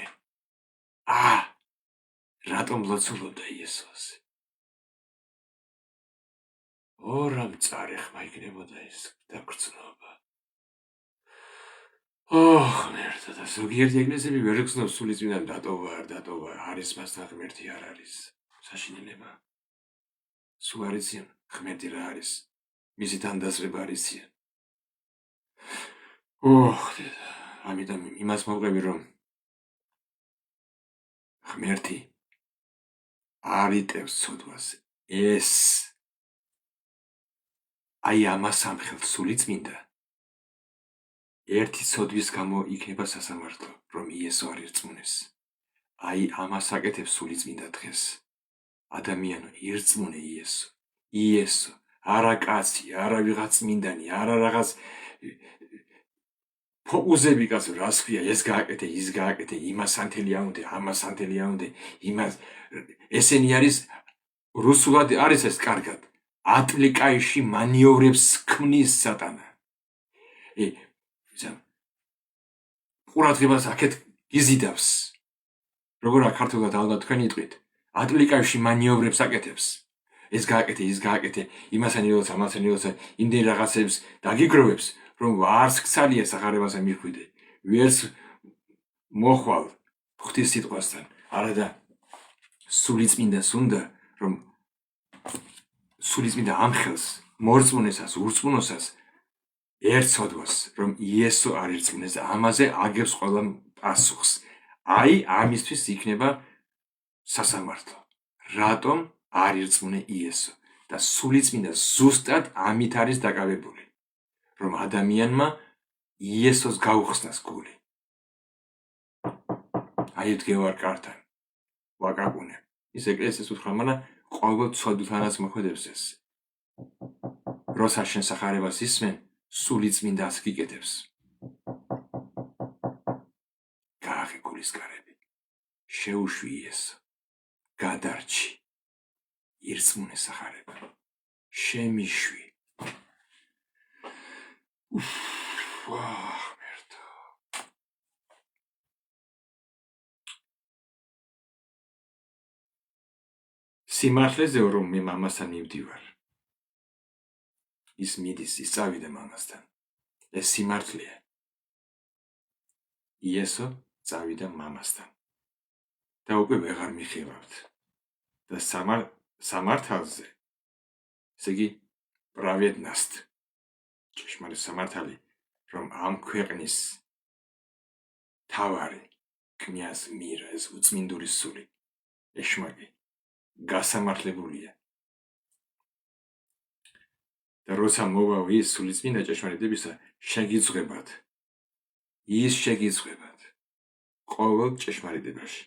რატომ ლოცულობდა იესოს? რა მწარე ხმა იქნებოდა ეს დაგრძნობა. ღმერთო, და ზოგიერთი ეკლესიები ვერ გრძნობს სულიწმინდამ დატოვა, არ დატოვა, არის მასთან ღმერთი არ არის. საშინელება. სულ არ იციან ღმერთი რა არის. მისი თანდასწრება არ იციან. დედა, ამიტომ იმას მოვყევი, რომ ღმერთი არ იტევს ცოდვას. ეს აი ამას ამხელს სულიწმინდა. ერთი ცოდვის გამო იქნება სასამართლო, რომ იესო არ ირწმუნეს. აი ამას აკეთებს სულიწმინდა დღეს. ადამიანო, ირწმუნე იესო. იესო, არა კაცი, არა ვიღაც წმინდანი, არა რაღაც ფოკუსები კაცო, რას ქვია, ეს გააკეთე, ის გააკეთე, იმას ანთელი აუნდე, ამას ანთელი აუნდე, იმას. ესენი არის, რუსულად არის ეს კარგად. ატლიკაიში მანიოვრებს ქმნის სატანა. ყურადღებას აქეთ იზიდავს. როგორ აქ ქართულად ალბათ თქვენ იტყვით, ატლიკაიში მანიოვრებს აკეთებს. ეს გააკეთე, ის გააკეთე, იმასანი როცა, ამასანი როცა, იმდენ რაღაცებს დაგიგროვებს, რომ არც ქცალია სახარებასა მიხვიდე. ვერც მოხვალ ღვთის სიტყვასთან, არადა სულიწმინდას უნდა, რომ სულიწმინდა ამხელს მორწმუნესას, ურწმუნოსას ერთ ცოდვას, რომ იესო არ ირწმუნეს და ამაზე აგებს ყველა პასუხს. აი ამისთვის იქნება სასამართლო. რატომ არ ირწმუნე იესო? და სულიწმინდა ზუსტად ამით არის დაკავებული, რომ ადამიანმა იესოს გაუხსნას გული. აი დგევარ კართან, ვაკაკუნე. ის ეკლესიის უთხრა, მაგრამ ყოველ ცოდვითანაც მოქმედებს ეს. როცა შენ სახარებას ისმენ, სულიწმინდას გიკეთებს. გააღე გულის გარები, შეუშვი იესო, გადარჩი, ირწმუნე სახარება, შემიშვი. ღმერთო. სიმართლეზე რომ მე მამასთან მივდივარ. ის მიდის, ის წავიდა მამასთან. ეს სიმართლეა. იესო წავიდა მამასთან. და უკვე ვეღარ მიხილავთ. და სამართალზე, ესე იგი, პრავედნასთ. ჭეშმარიტ სამართალი, რომ ამ ქვეყნის თავარი, კნიაზ მირა, ეს უწმინდური სული, ეშმაკი, გასამართლებულია. და როცა მოვაო ის სულიწმინდა ჭეშმარიტებისა, შეგიძღვებათ. ის შეგიძღვებათ. ყოველ ჭეშმარიტებაში.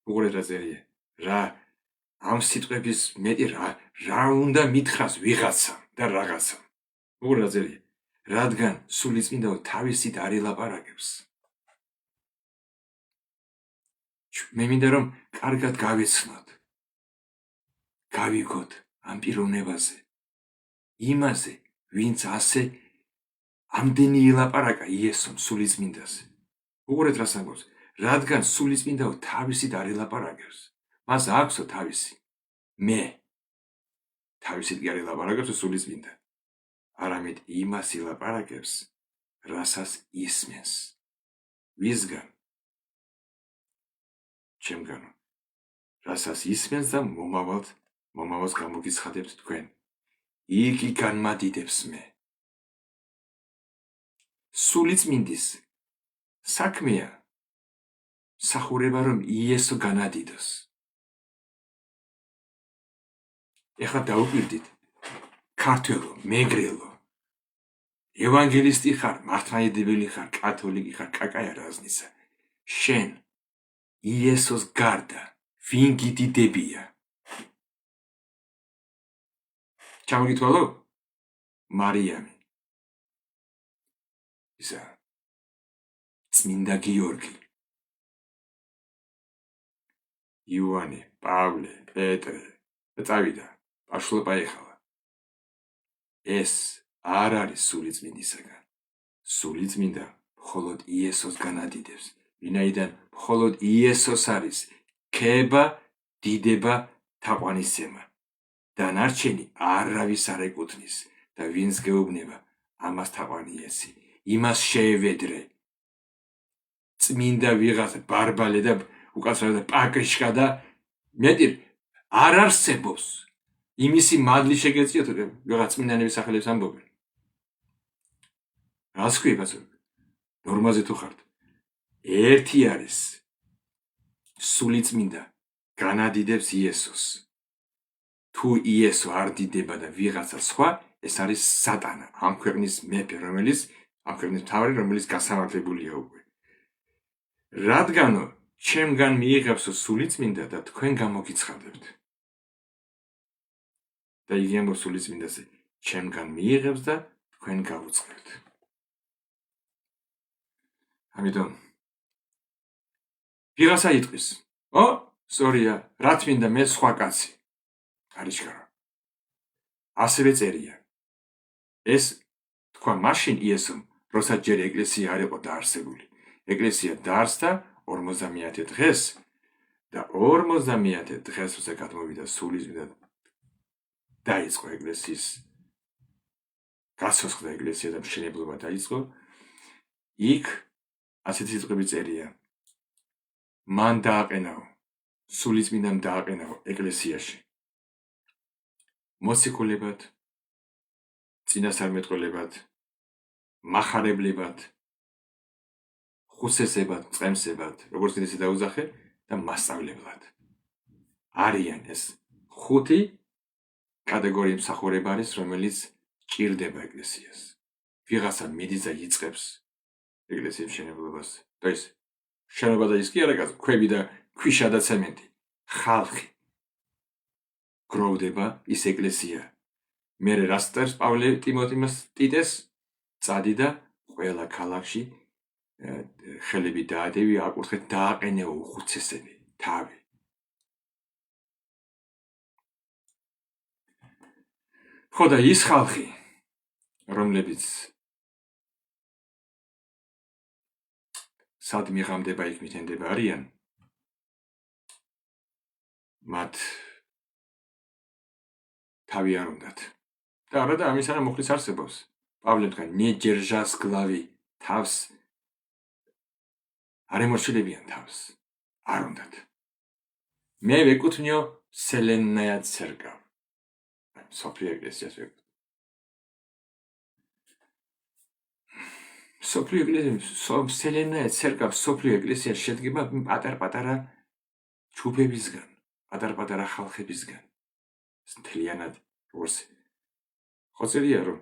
უყურეთ რა წერია. რა ამ სიტყვების მეტი რა უნდა მითხრას ვიღაცამ და რაღაცამ. უყურეთ რა წერია. რადგან სულიწმინდაო თავისით არ ელაპარაკებს. მე მინდა რომ კარგად გავეცნოთ, გავიგოთ ამ პიროვნებაზე, იმაზე, ვინც ასე ამდენი ილაპარაკა იესომ სულიწმინდაზე. უყურეთ რას ამბობს, რადგან სულიწმინდაო თავისით არ ელაპარაკებს, მას აქვსო თავისი. მე თავისით კი არ ელაპარაკებს სულიწმინდა, არამედ იმას ილაპარაკებს, რასაც ისმენს. ვისგან? ჩემგანო. რასაც ისმენს და მომავალს გამოგიცხადებთ თქვენ. იგი განმადიდებს მე. სულიწმინდის საქმეა სახურება რომ იესო განადიდოს. ეხლა დაუკვირდით, ქართველო, მეგრელო, ევანგელისტი ხარ, მართლმადიდებელი ხარ, კათოლიკი ხარ, კაკაია რაზნისა. შენ იესოს გარდა ვინ გიდიდებია? ჩამოგითვალო? მარიამი. ისა წმინდა გიორგი, იოანე, პავლე, პეტრე და წავიდა, პაშლოპა ეხალა. ეს არ არის სულიწმინდისაგან. სულიწმინდა მხოლოდ იესოს განადიდებს, ვინაიდან მხოლოდ იესოს არის ქება, დიდება, თაყვანისცემა. დანარჩენი არავის არ ეკუთვნის და ვინც გეუბნება, ამას თაყვანიესი, იმას შეევედრე. წმინდა ვიღაცა ბარბალე და უკაცრავად პაკრიშკა და მეტი არ არსებობს. იმისი მადლი შეგეწიოთ, ვიღაც წმინდანების სახელებს ამბობენ. რას ქვია კაცო? ნორმაზე თუ ხართ. ერთი არის სულიწმინდა განადიდებს იესოს. თუ იესო არ დიდება და ვიღაცა სხვა, ეს არის სატანა, ამ ქვეყნის მეფე, ამ ქვეყნის მთავარი, რომელიც გასამართლებულია უკვე. რადგანო ჩემგან მიიღებსო სულიწმინდა და თქვენ გამოგიცხადებთ. და იგი ამბობს სულიწმინდაზე, ჩემგან მიიღებს და თქვენ გავუწყებთ. ამიტომ ვიღაცა იტყვის, სწორია, რა თმინდა მე სხვა კაცი. არიჩქარო. ასევე წერია. ეს თქვა მაშინ იესომ, როცა ჯერ ეკლესია არ იყო დაარსებული. ეკლესია დაარსდა 50 დღეს და 50 დღეს როცა გადმოვიდა სულიწმინდა დაიწყო ეკლესიის გასოცხლდა ეკლესია და მშენებლობა დაიწყო. იქ ასეთი სიტყვები წერია. მან დააყენაო, სულიწმინდამ დააყენაო ეკლესიაში მოციქულებად, წინასწარმეტყველებად, მახარებლებად, ხუსესებად, წემსებად, როგორც ისე დაუძახე და მასწავლებლად. არიან ეს 5 კატეგორიის მსახურება არის, რომელიც ჭირდება ეკლესიას. ვიღაცა მიდის და იწყებს ეკლესიის მშენებლობას. და ის შენობა და ის კი არა კაცო, ქვები და ქვიშა და ცემენტი. ხალხი გროვდება ის ეკლესია. მერე რას წერს პავლე ტიმოთემს ტიტეს? წადი და ყველა ქალაქში ხელები დაადევი, აკურთხეთ, დააყენეო უხუცესები, თავი. ხო და ის ხალხი, რომლებიც სად მიღამდება იქ მითენდება არიან, მათ თავი არ უნდათ. და არა და ამის არა მოხლის არსებობს. პავლე თქვა, не держа с глави, თავს არ ემორჩილებიან თავს. არ უნდათ. მე ვეკუთვნიო სელენნაია ცერკავ. სოფლიო ეკლესიას ვეკუთვნიო. სოფლიო ეკლესია, სელენნაია ცერკავ, სოფლიო ეკლესია შედგება პატარ-პატარა ჯგუფებისგან, პატარ-პატარა ხალხებისგან. ეს მთლიანად როგორც ხო წერია რომ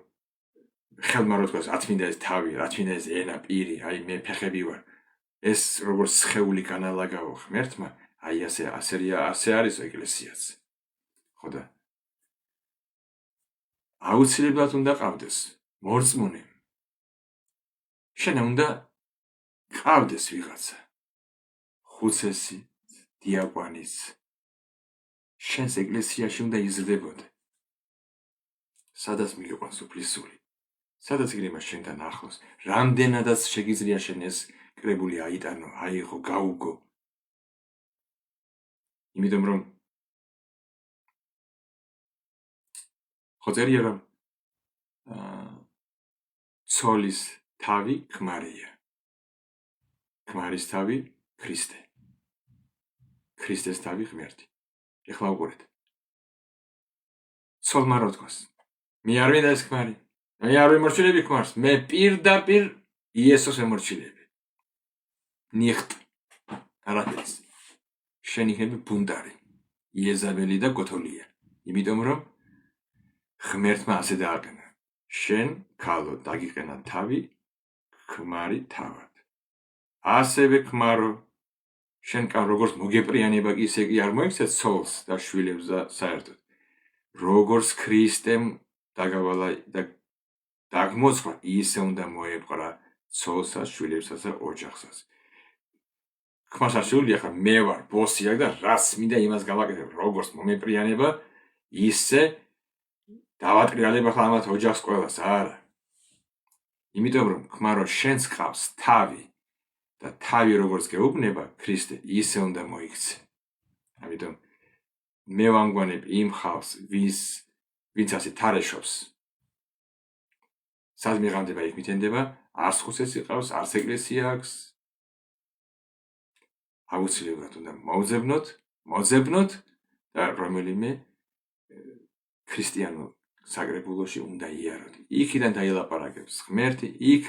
ხელმა რო თქვას, რა თქმა ეს თავი, რა თქმა ეს ენა, პირი, აი მე ფეხები ვარ. ეს როგორც სხეული განალაგაო ღმერთმა, აი ასე არის ეკლესიაც. ხო და აუცილებლად უნდა ყავდეს მორწმუნე. შენ უნდა ყავდეს ვიღაცა. ხუცესი, დიაკვანის შენს ეკლესიაში უნდა იზრდებოდე. სადაც მიყვანს უფლისული, სადაც გრიმა შენთან ახლოს, რამდენადაც შეგიძლია შენ ეს კრებული აიტანო, აიღო, გაუგო. იმიტომ რომ ხო წერია რომ ცოლის თავი ქმარია. ქმარის თავი ქრისტე. ქრისტეს თავი ღმერთი. ეხლა უყურეთ. ცოლმა რო თქვას, მე არ მინდა ეს ქმარი. მე არ ვემორჩილები ქმარს, მე პირდაპირ იესოს ემორჩილები. ნიხტ. არაფერს. შენ იქნები ბუნდარი, იეზაბელი და გოთოლია. იმიტომ რომ ღმერთმა ასე დააყენა. შენ ქალო დაგიყენა თავი ქმარი თავად. ასევე ქმარო შენ კან როგორც მოგეპრიანება კი ისე კი არ მოიქცეთ ცოლს და შვილებს და საერთოდ როგორც ქრისტემ დაგავალა და დაგმოძღვა ისე უნდა მოეპყრა ცოლსაც, შვილებსაც და ოჯახსაც. ქმარს არ შეუძლია ხა მე ვარ ბოსი აქ და რაც მინდა იმას გავაკეთებ, როგორც მომეპრიანება ისე დავატრიალებ ახლა ამათ ოჯახს ყველას, არა. იმიტომ რომ ქმარო შენს ყავს თავი და თავი როგორც გეუბნება ქრისტე, ისე უნდა მოიქცე. ამიტომ მე ვამგვანებ იმ ხალხს, ვინც ასე თარეშობს. სად მიღამდება იქ მითენდება, არც ხუსეს იყავს, არც ეკლესია აქვს. აუცილებლად უნდა მოძებნოთ და რომელიმე ქრისტიანულ საკრებულოში უნდა იაროთ. იქიდან დაილაპარაკებს ღმერთი, იქ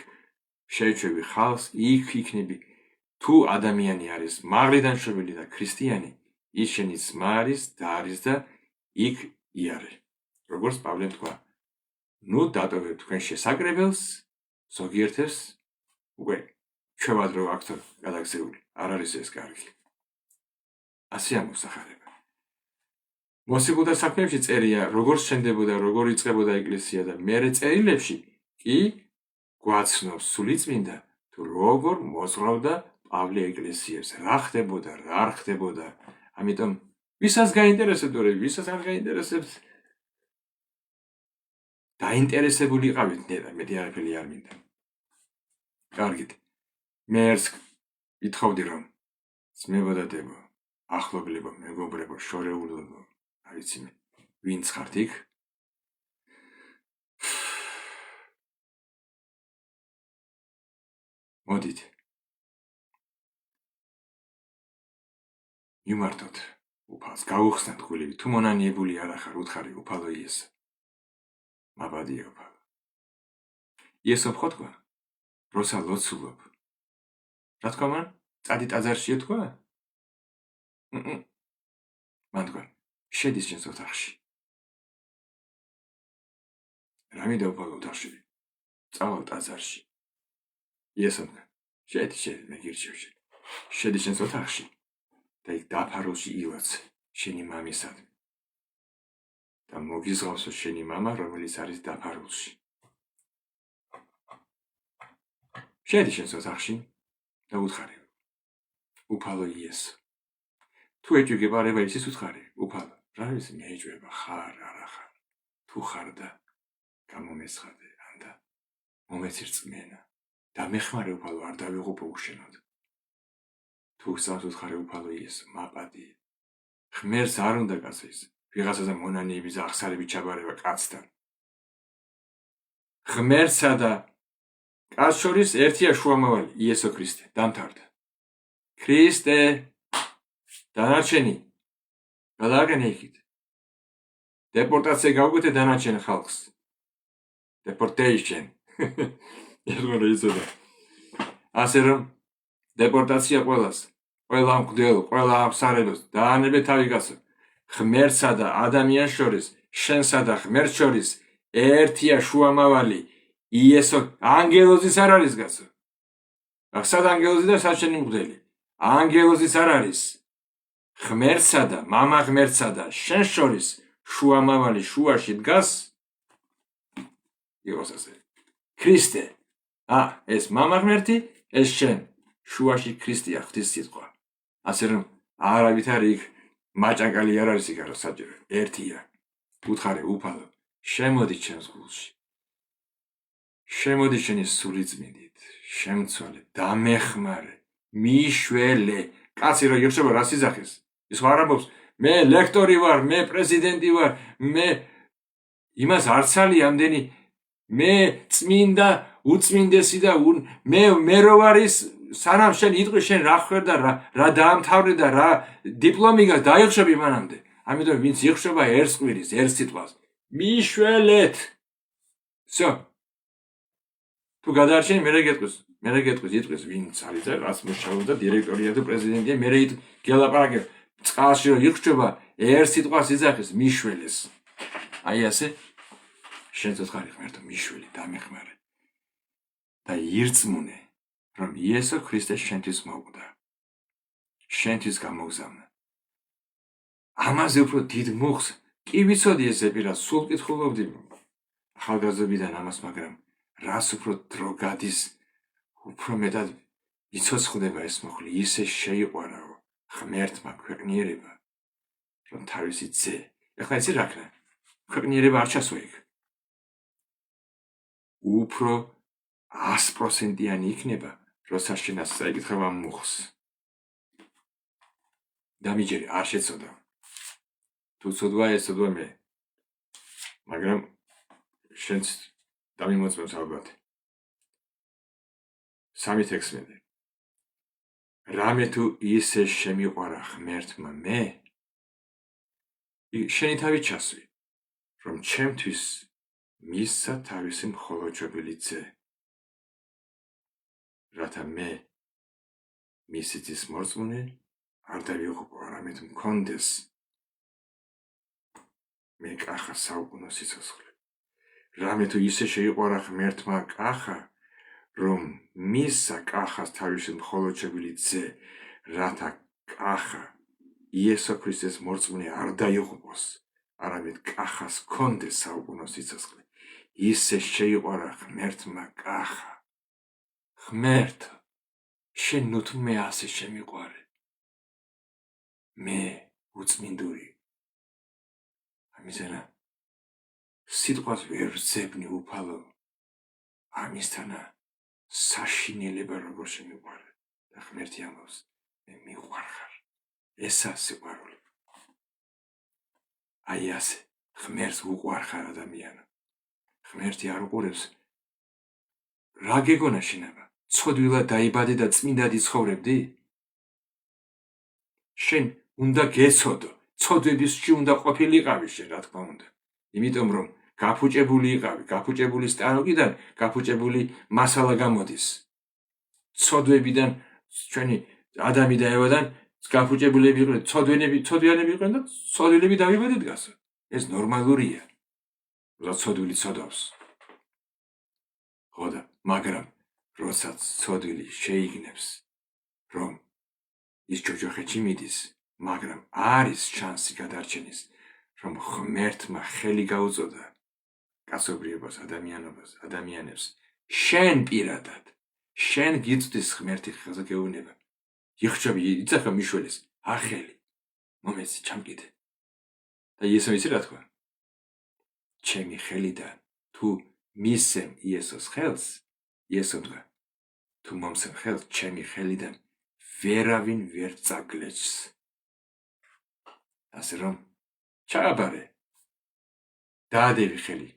შეეჩვევი ხალხს, იქ იქნები თუ ადამიანი არის მაღლიდან შვებული და ქრისტიანი, ის შენი ძმა არის და არის და იქ იარე. როგორც პავლემ თქვა, ნუ დატოვებთ თქვენ შესაკრებელს, ზოგიერთებს უკვე ჩვევად რო აქვთ გადაგზეული. არ არის ეს კარგი. ასე ამოსახარება. მოსიკულ საქმეებში წერია, როგორ შენდებოდა, როგორ იწყებოდა ეკლესია და მერე წერილებში კი გვაცნობს სულიწმინდა თუ როგორ მოზღავდა პავლე ეკლესიებს, რა ხდებოდა, რა არ ხდებოდა. ამიტომ ვისაც გაინტერესებდა, ვისაც არ გაინტერესებს, დაინტერესებული იყავით ნეტა, მეტი არაფერი არ მინდა. კარგით. მე ერთს ვითხოვდი რომ ძმებო და დებო, ახლობლებო, მეგობრებო, შორეულობო, არ ვიცი მე, ვინც ხართ იქ? მოდით. მიმართოთ უფალს, გაუხსნათ გულები, თუ მონანიებული არ ახარ, უთხარი უფალო იესო. მაბადია უფალო. იესო ხო თქვა, როცა ლოცულობ. რა თქვა მან? წადი ტაძარშიო თქვა? მან თქვა, შედის შენს ოთახში. რა მინდა უფალო ოთახში? წავალ ტაძარში. იესო თქვა, შედი, მე გირჩევ. შედი შენს ოთახში და იქ დაფარულში ილოცე შენი მამისად. და მოგიზღავსო შენი მამა, რომელიც არის დაფარულში. შედი შენს ოთახში და უთხარი, უფალო იესო. თუ ეჭვება რება ისიც უთხარი, უფალო, რა ვიცი მე ეჭვება, ხარ, არა ხარ. თუ ხარ და გამომეცხადე, ანდა მომეცիր წმენა. და მეხმარე უფალო, არ დავიღუპო უშენოდ. თუ გსავს უთხარი, უფალო იესო, მაპადია. ღმერთს არ უნდა კაცის, ვიღაცათა მონანიების აღსარებით ჩაბარება კაცთან. ღმერთსა და კაცს შორის ერთია შუამავალი, იესო ქრისტე, დამთავრდა. ქრისტე, დანარჩენი, გადააგენე იქით. დეპორტაცია გავუკეთე დანარჩენ ხალხს. Deportation. ერთხელ იცოდა. ასე რომ დეპორტაცია ყველას, ყველა მგდელ, ყველა აფსარებელს დაანებე თავი გასო. ღმერთსა და ადამიანს შორის, შენსა და ღმერთს შორის ერთია შუამავალი, იესო. ანგელოზის არ არის გასო. სად ანგელოზი და სად შენი მგდელი? ანგელოზის არ არის. ღმერთსა და მამა ღმერთსა და შენს შორის შუამავალი შუაში დგას. იყოს ასე. ქრისტე. ეს მამა ღმერთი, ეს შენ. შუაში ქრისტეა ღვთის სიტყვა. ასე რომ არავით არის იქ მაჭანკალი არ არის იქ არა საჭირო ერთია უთხარი უფალო შემოდი ჩემს გულში შემოდი შენი სული წმინდით შემცვალე დამეხმარე მიშველე კაცი რო იხშობა რას იძახის ის არ ამბობს მე ლექტორი ვარ მე პრეზიდენტი ვარ მე იმას არც არის ამდენი მე წმინდა უწმინდესი და მე რო არის სანამ შენ იტყვი შენ რა ხვერ და რა დაამთავრე და რა დიპლომი გაქვს დაიხშობი მანამდე ამიტომ ვინც იხშობა ერთ კვირის ერთ სიტყვას მიშველეთ всё თუ გადაარჩენი მე გეტყვის იტყვის ვინც არის და რას მუშაობს და დირექტორია თუ პრეზიდენტია მე გელაპარაკებ წყალში რომ იხშობა ერთ სიტყვას იძახის მიშველეს აი ასე შენც ხარი ღმერთო მიშველი დამეხმარე და ირწმუნე რომ იესო ქრისტე შენთვის მოკვდა შენთვის გამოგზავნა ამაზე უფრო დიდ მოხს კი ვიცოდი ესე პირას სულ კითხულობდი ახალგაზრდობიდან ამას მაგრამ რას უფრო დრო გადის უფრო მეტად იცოცხლდება ეს მოხლი ისე შეიყვარაო ღმერთმა ქვეყნიერება რომ თავისი ძე ეხლა იცი რა ქნა ქვეყნიერება არ ჩასვა იქ უფრო 100%-იანი იქნება როცა შენ ასე წაიკითხავ ამ მოხს დამიჯერე არ შეცოდა თუ ცოდვა ესოდვა მე მაგრამ შენც დამიმოწმებს ალბათ 3:16 რამე თუ ისე შემიყვარა ღმერთმა მე შენი თავი ჩასვი რომ ჩემთვის მისცა თავისი მხოლოჯობილი ძე რათა მე მისი ძის მორწმუნე არ დავიღუპო არამედ მქონდეს მე კახა საუკუნო სიცოცხლე რამე თუ ისე შეიყვარა ღმერთმა კახა რომ მისცა კახას თავისი მხოლოჯობილი ძე რათა კახა იესო ქრისტეს მორწმუნე არ დაიღუპოს არამედ კახას მქონდეს საუკუნო სიცოცხლე ისე შეიყვარა ღმერთმა კახა ღმერთო შენ ნუ თუ მე ასე შემიყვარე მე უწმინდური ამისანა სიტყვას ვერ ვძებნი უფალო ამისთანა საშინელება როგორ შემიყვარე და ღმერთი ამბობს მე მიყვარხარ ესა სიყვარული აი ასე ღმერთს უყვარხარ ადამიანო ღმერთი არ უყურებს რა გეგონა შენაბა ცოდვილად დაიბადე და წმინდად იცხოვრებდი შენ უნდა გეცოდო ცოდვებისში უნდა ყოფილიყავი შენ რა თქმა უნდა იმიტომ რომ გაფუჭებული იყავი გაფუჭებული სტანოკიდან გაფუჭებული მასალა გამოდის ცოდვებიდან ჩვენი ადამი და ევადან გაფუჭებულები იყვნენ ცოდვიანები იყვნენ და ცოდვილები დავიბადეთ გასო ეს ნორმალურია რა ცოდვილი ცოდავს ხოდა მაგრამ როდესაც ცოდვილი შეიგნებს რომ ის ჯოჯოხეთში მიდის მაგრამ არის შანსი გადარჩენის რომ ღმერთმა ხელი გაუწოდა კაცობრიობას ადამიანებს შენ პირადად შენ გიწვდის ღმერთი ხელზე გეუბნება იხშობი იცახა მიშველეს ახელი მომეცი ჩამკიდე და იესო იცი რა თქვა ჩემი ხელიდან თუ მისცემ იესოს ხელს იესო თქვა თუ მომცემ ხელს ჩემი ხელიდან ვერავინ ვერ წაგლეჭს ასე რომ ჩააბარე დაადევი ხელი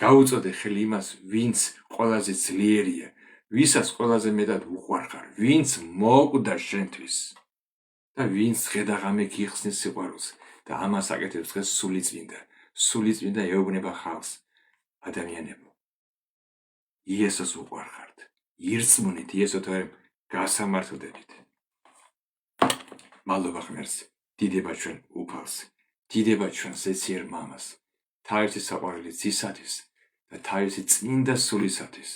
გაუწოდე ხელი იმას ვინც ყველაზე ძლიერია ვისაც ყველაზე მეტად უყვარხარ ვინც მოკვდა შენთვის და ვინც ღედაღამე გიხსნის სიყვარულს და ამას აკეთებს დღეს სული წმინდა ეუბნება ხალხს ადამიანებო იესოს უყვარხართ ირწმუნით იესოთვე გასამართლდებით მადლობა ღმერთს დიდება ჩვენ უფალს დიდება ჩვენ ზეციერ მამას თავისი საყვარელი ძისათვის და თავისი წმინდა სულისათვის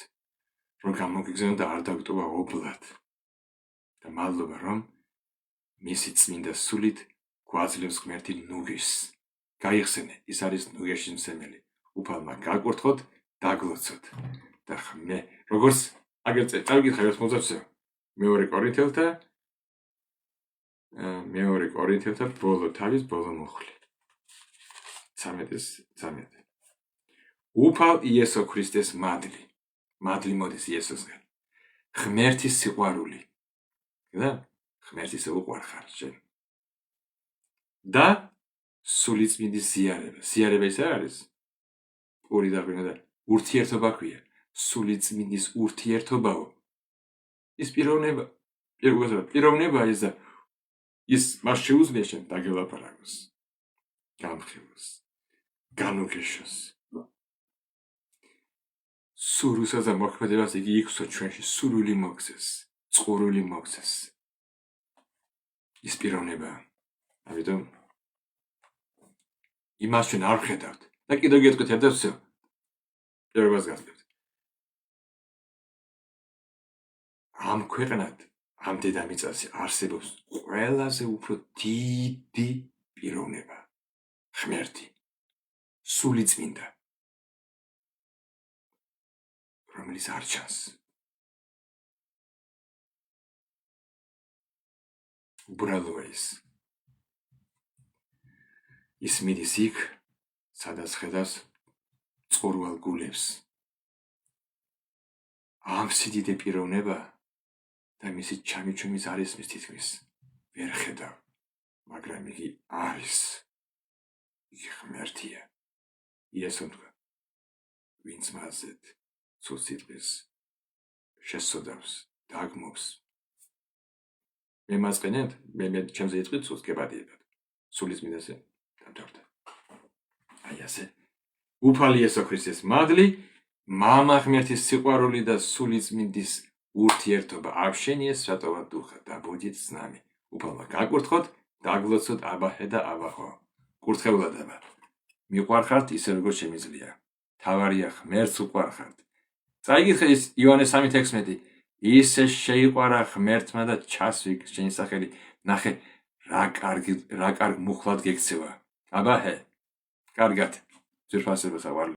რომ გამოგიგზავნა და არ დაგტოვა ობლად და მადლობა რომ მისი წმინდა სულით გვაძლევს ღმერთი ნუგის გაიხსენე ის არის ნუგეში მსემელი უფალმა გაკურთხოთ დაგლოცოთ და მე როგორც აგერ წავიკითხე 1:20 მეორე კორინთელთა მეორე კორინთელთა ბოლო თავის ბოლო მუხლი 13. უფალ იესო ქრისტეს მადლი მოდის იესოსგან ღმერთის სიყვარული და ღმერთის უყვარხარ შენ და სულიწმინდის ზიარება ის არის პური დაგვინა და ურთიერთობა ქვია სულიწმინდის ურთიერთობაო ის პიროვნება ის და ის მას შეუძლია შენ დაგელაპარაკოს გამხილოს განუგეშოს სურვისა და მოქმედებას იგი იქცო ჩვენში სურვილი მოგზეს წყურვილი მოგზეს ის პიროვნება ამიტომ იმას ჩვენ არ ვხედავთ და კიდევ გეტყვით ერთ და ვსო პირობას გასწევთ ამ ქვეყნად ამ დედამიწაზე არსებობს ყველაზე უფრო დიდი პიროვნება ღმერთი სულიწმინდა რომელიც არ ჩანს უბრალოა ის მიდის იქ სადაც ხედავს წყურვალ გულებს ამ სიდიდე პიროვნება და მისი ჩამიჩუმის არის მის თითქმის ვერ ხედავ მაგრამ იგი არის იგი ღმერთია იესო თქვა ვინც მასეთ სულ სიტყვის შესწოდავს დაგმობს მე მასყენეთ მე ჩემზე იტყვით სულ გებადიებად სულიწმინდაზე დამთავრდა აი ასე უფალი იესო ქრისტეს მადლი მამა ღმერთის სიყვარული და სულიწმინდის ურთიერთობა აბშენიეს სვეტობა დუხა და ბუდით с нами უფალმა გაკურთხოთ დაგლოცოთ აბაჰე და აბაჰო კურთხეულად აბა მიყვარხართ ისე როგორც შემიძლია თავარია ღმერთს უყვარხართ წაიგიხე ის იოანეს 3:16 ისე შეიყვარა ღმერთმა და ჩასვიგ შენი სახელი ნახე რა კარგ მუხლად გექცევა აბაჰე კარგად ძვირფასებისა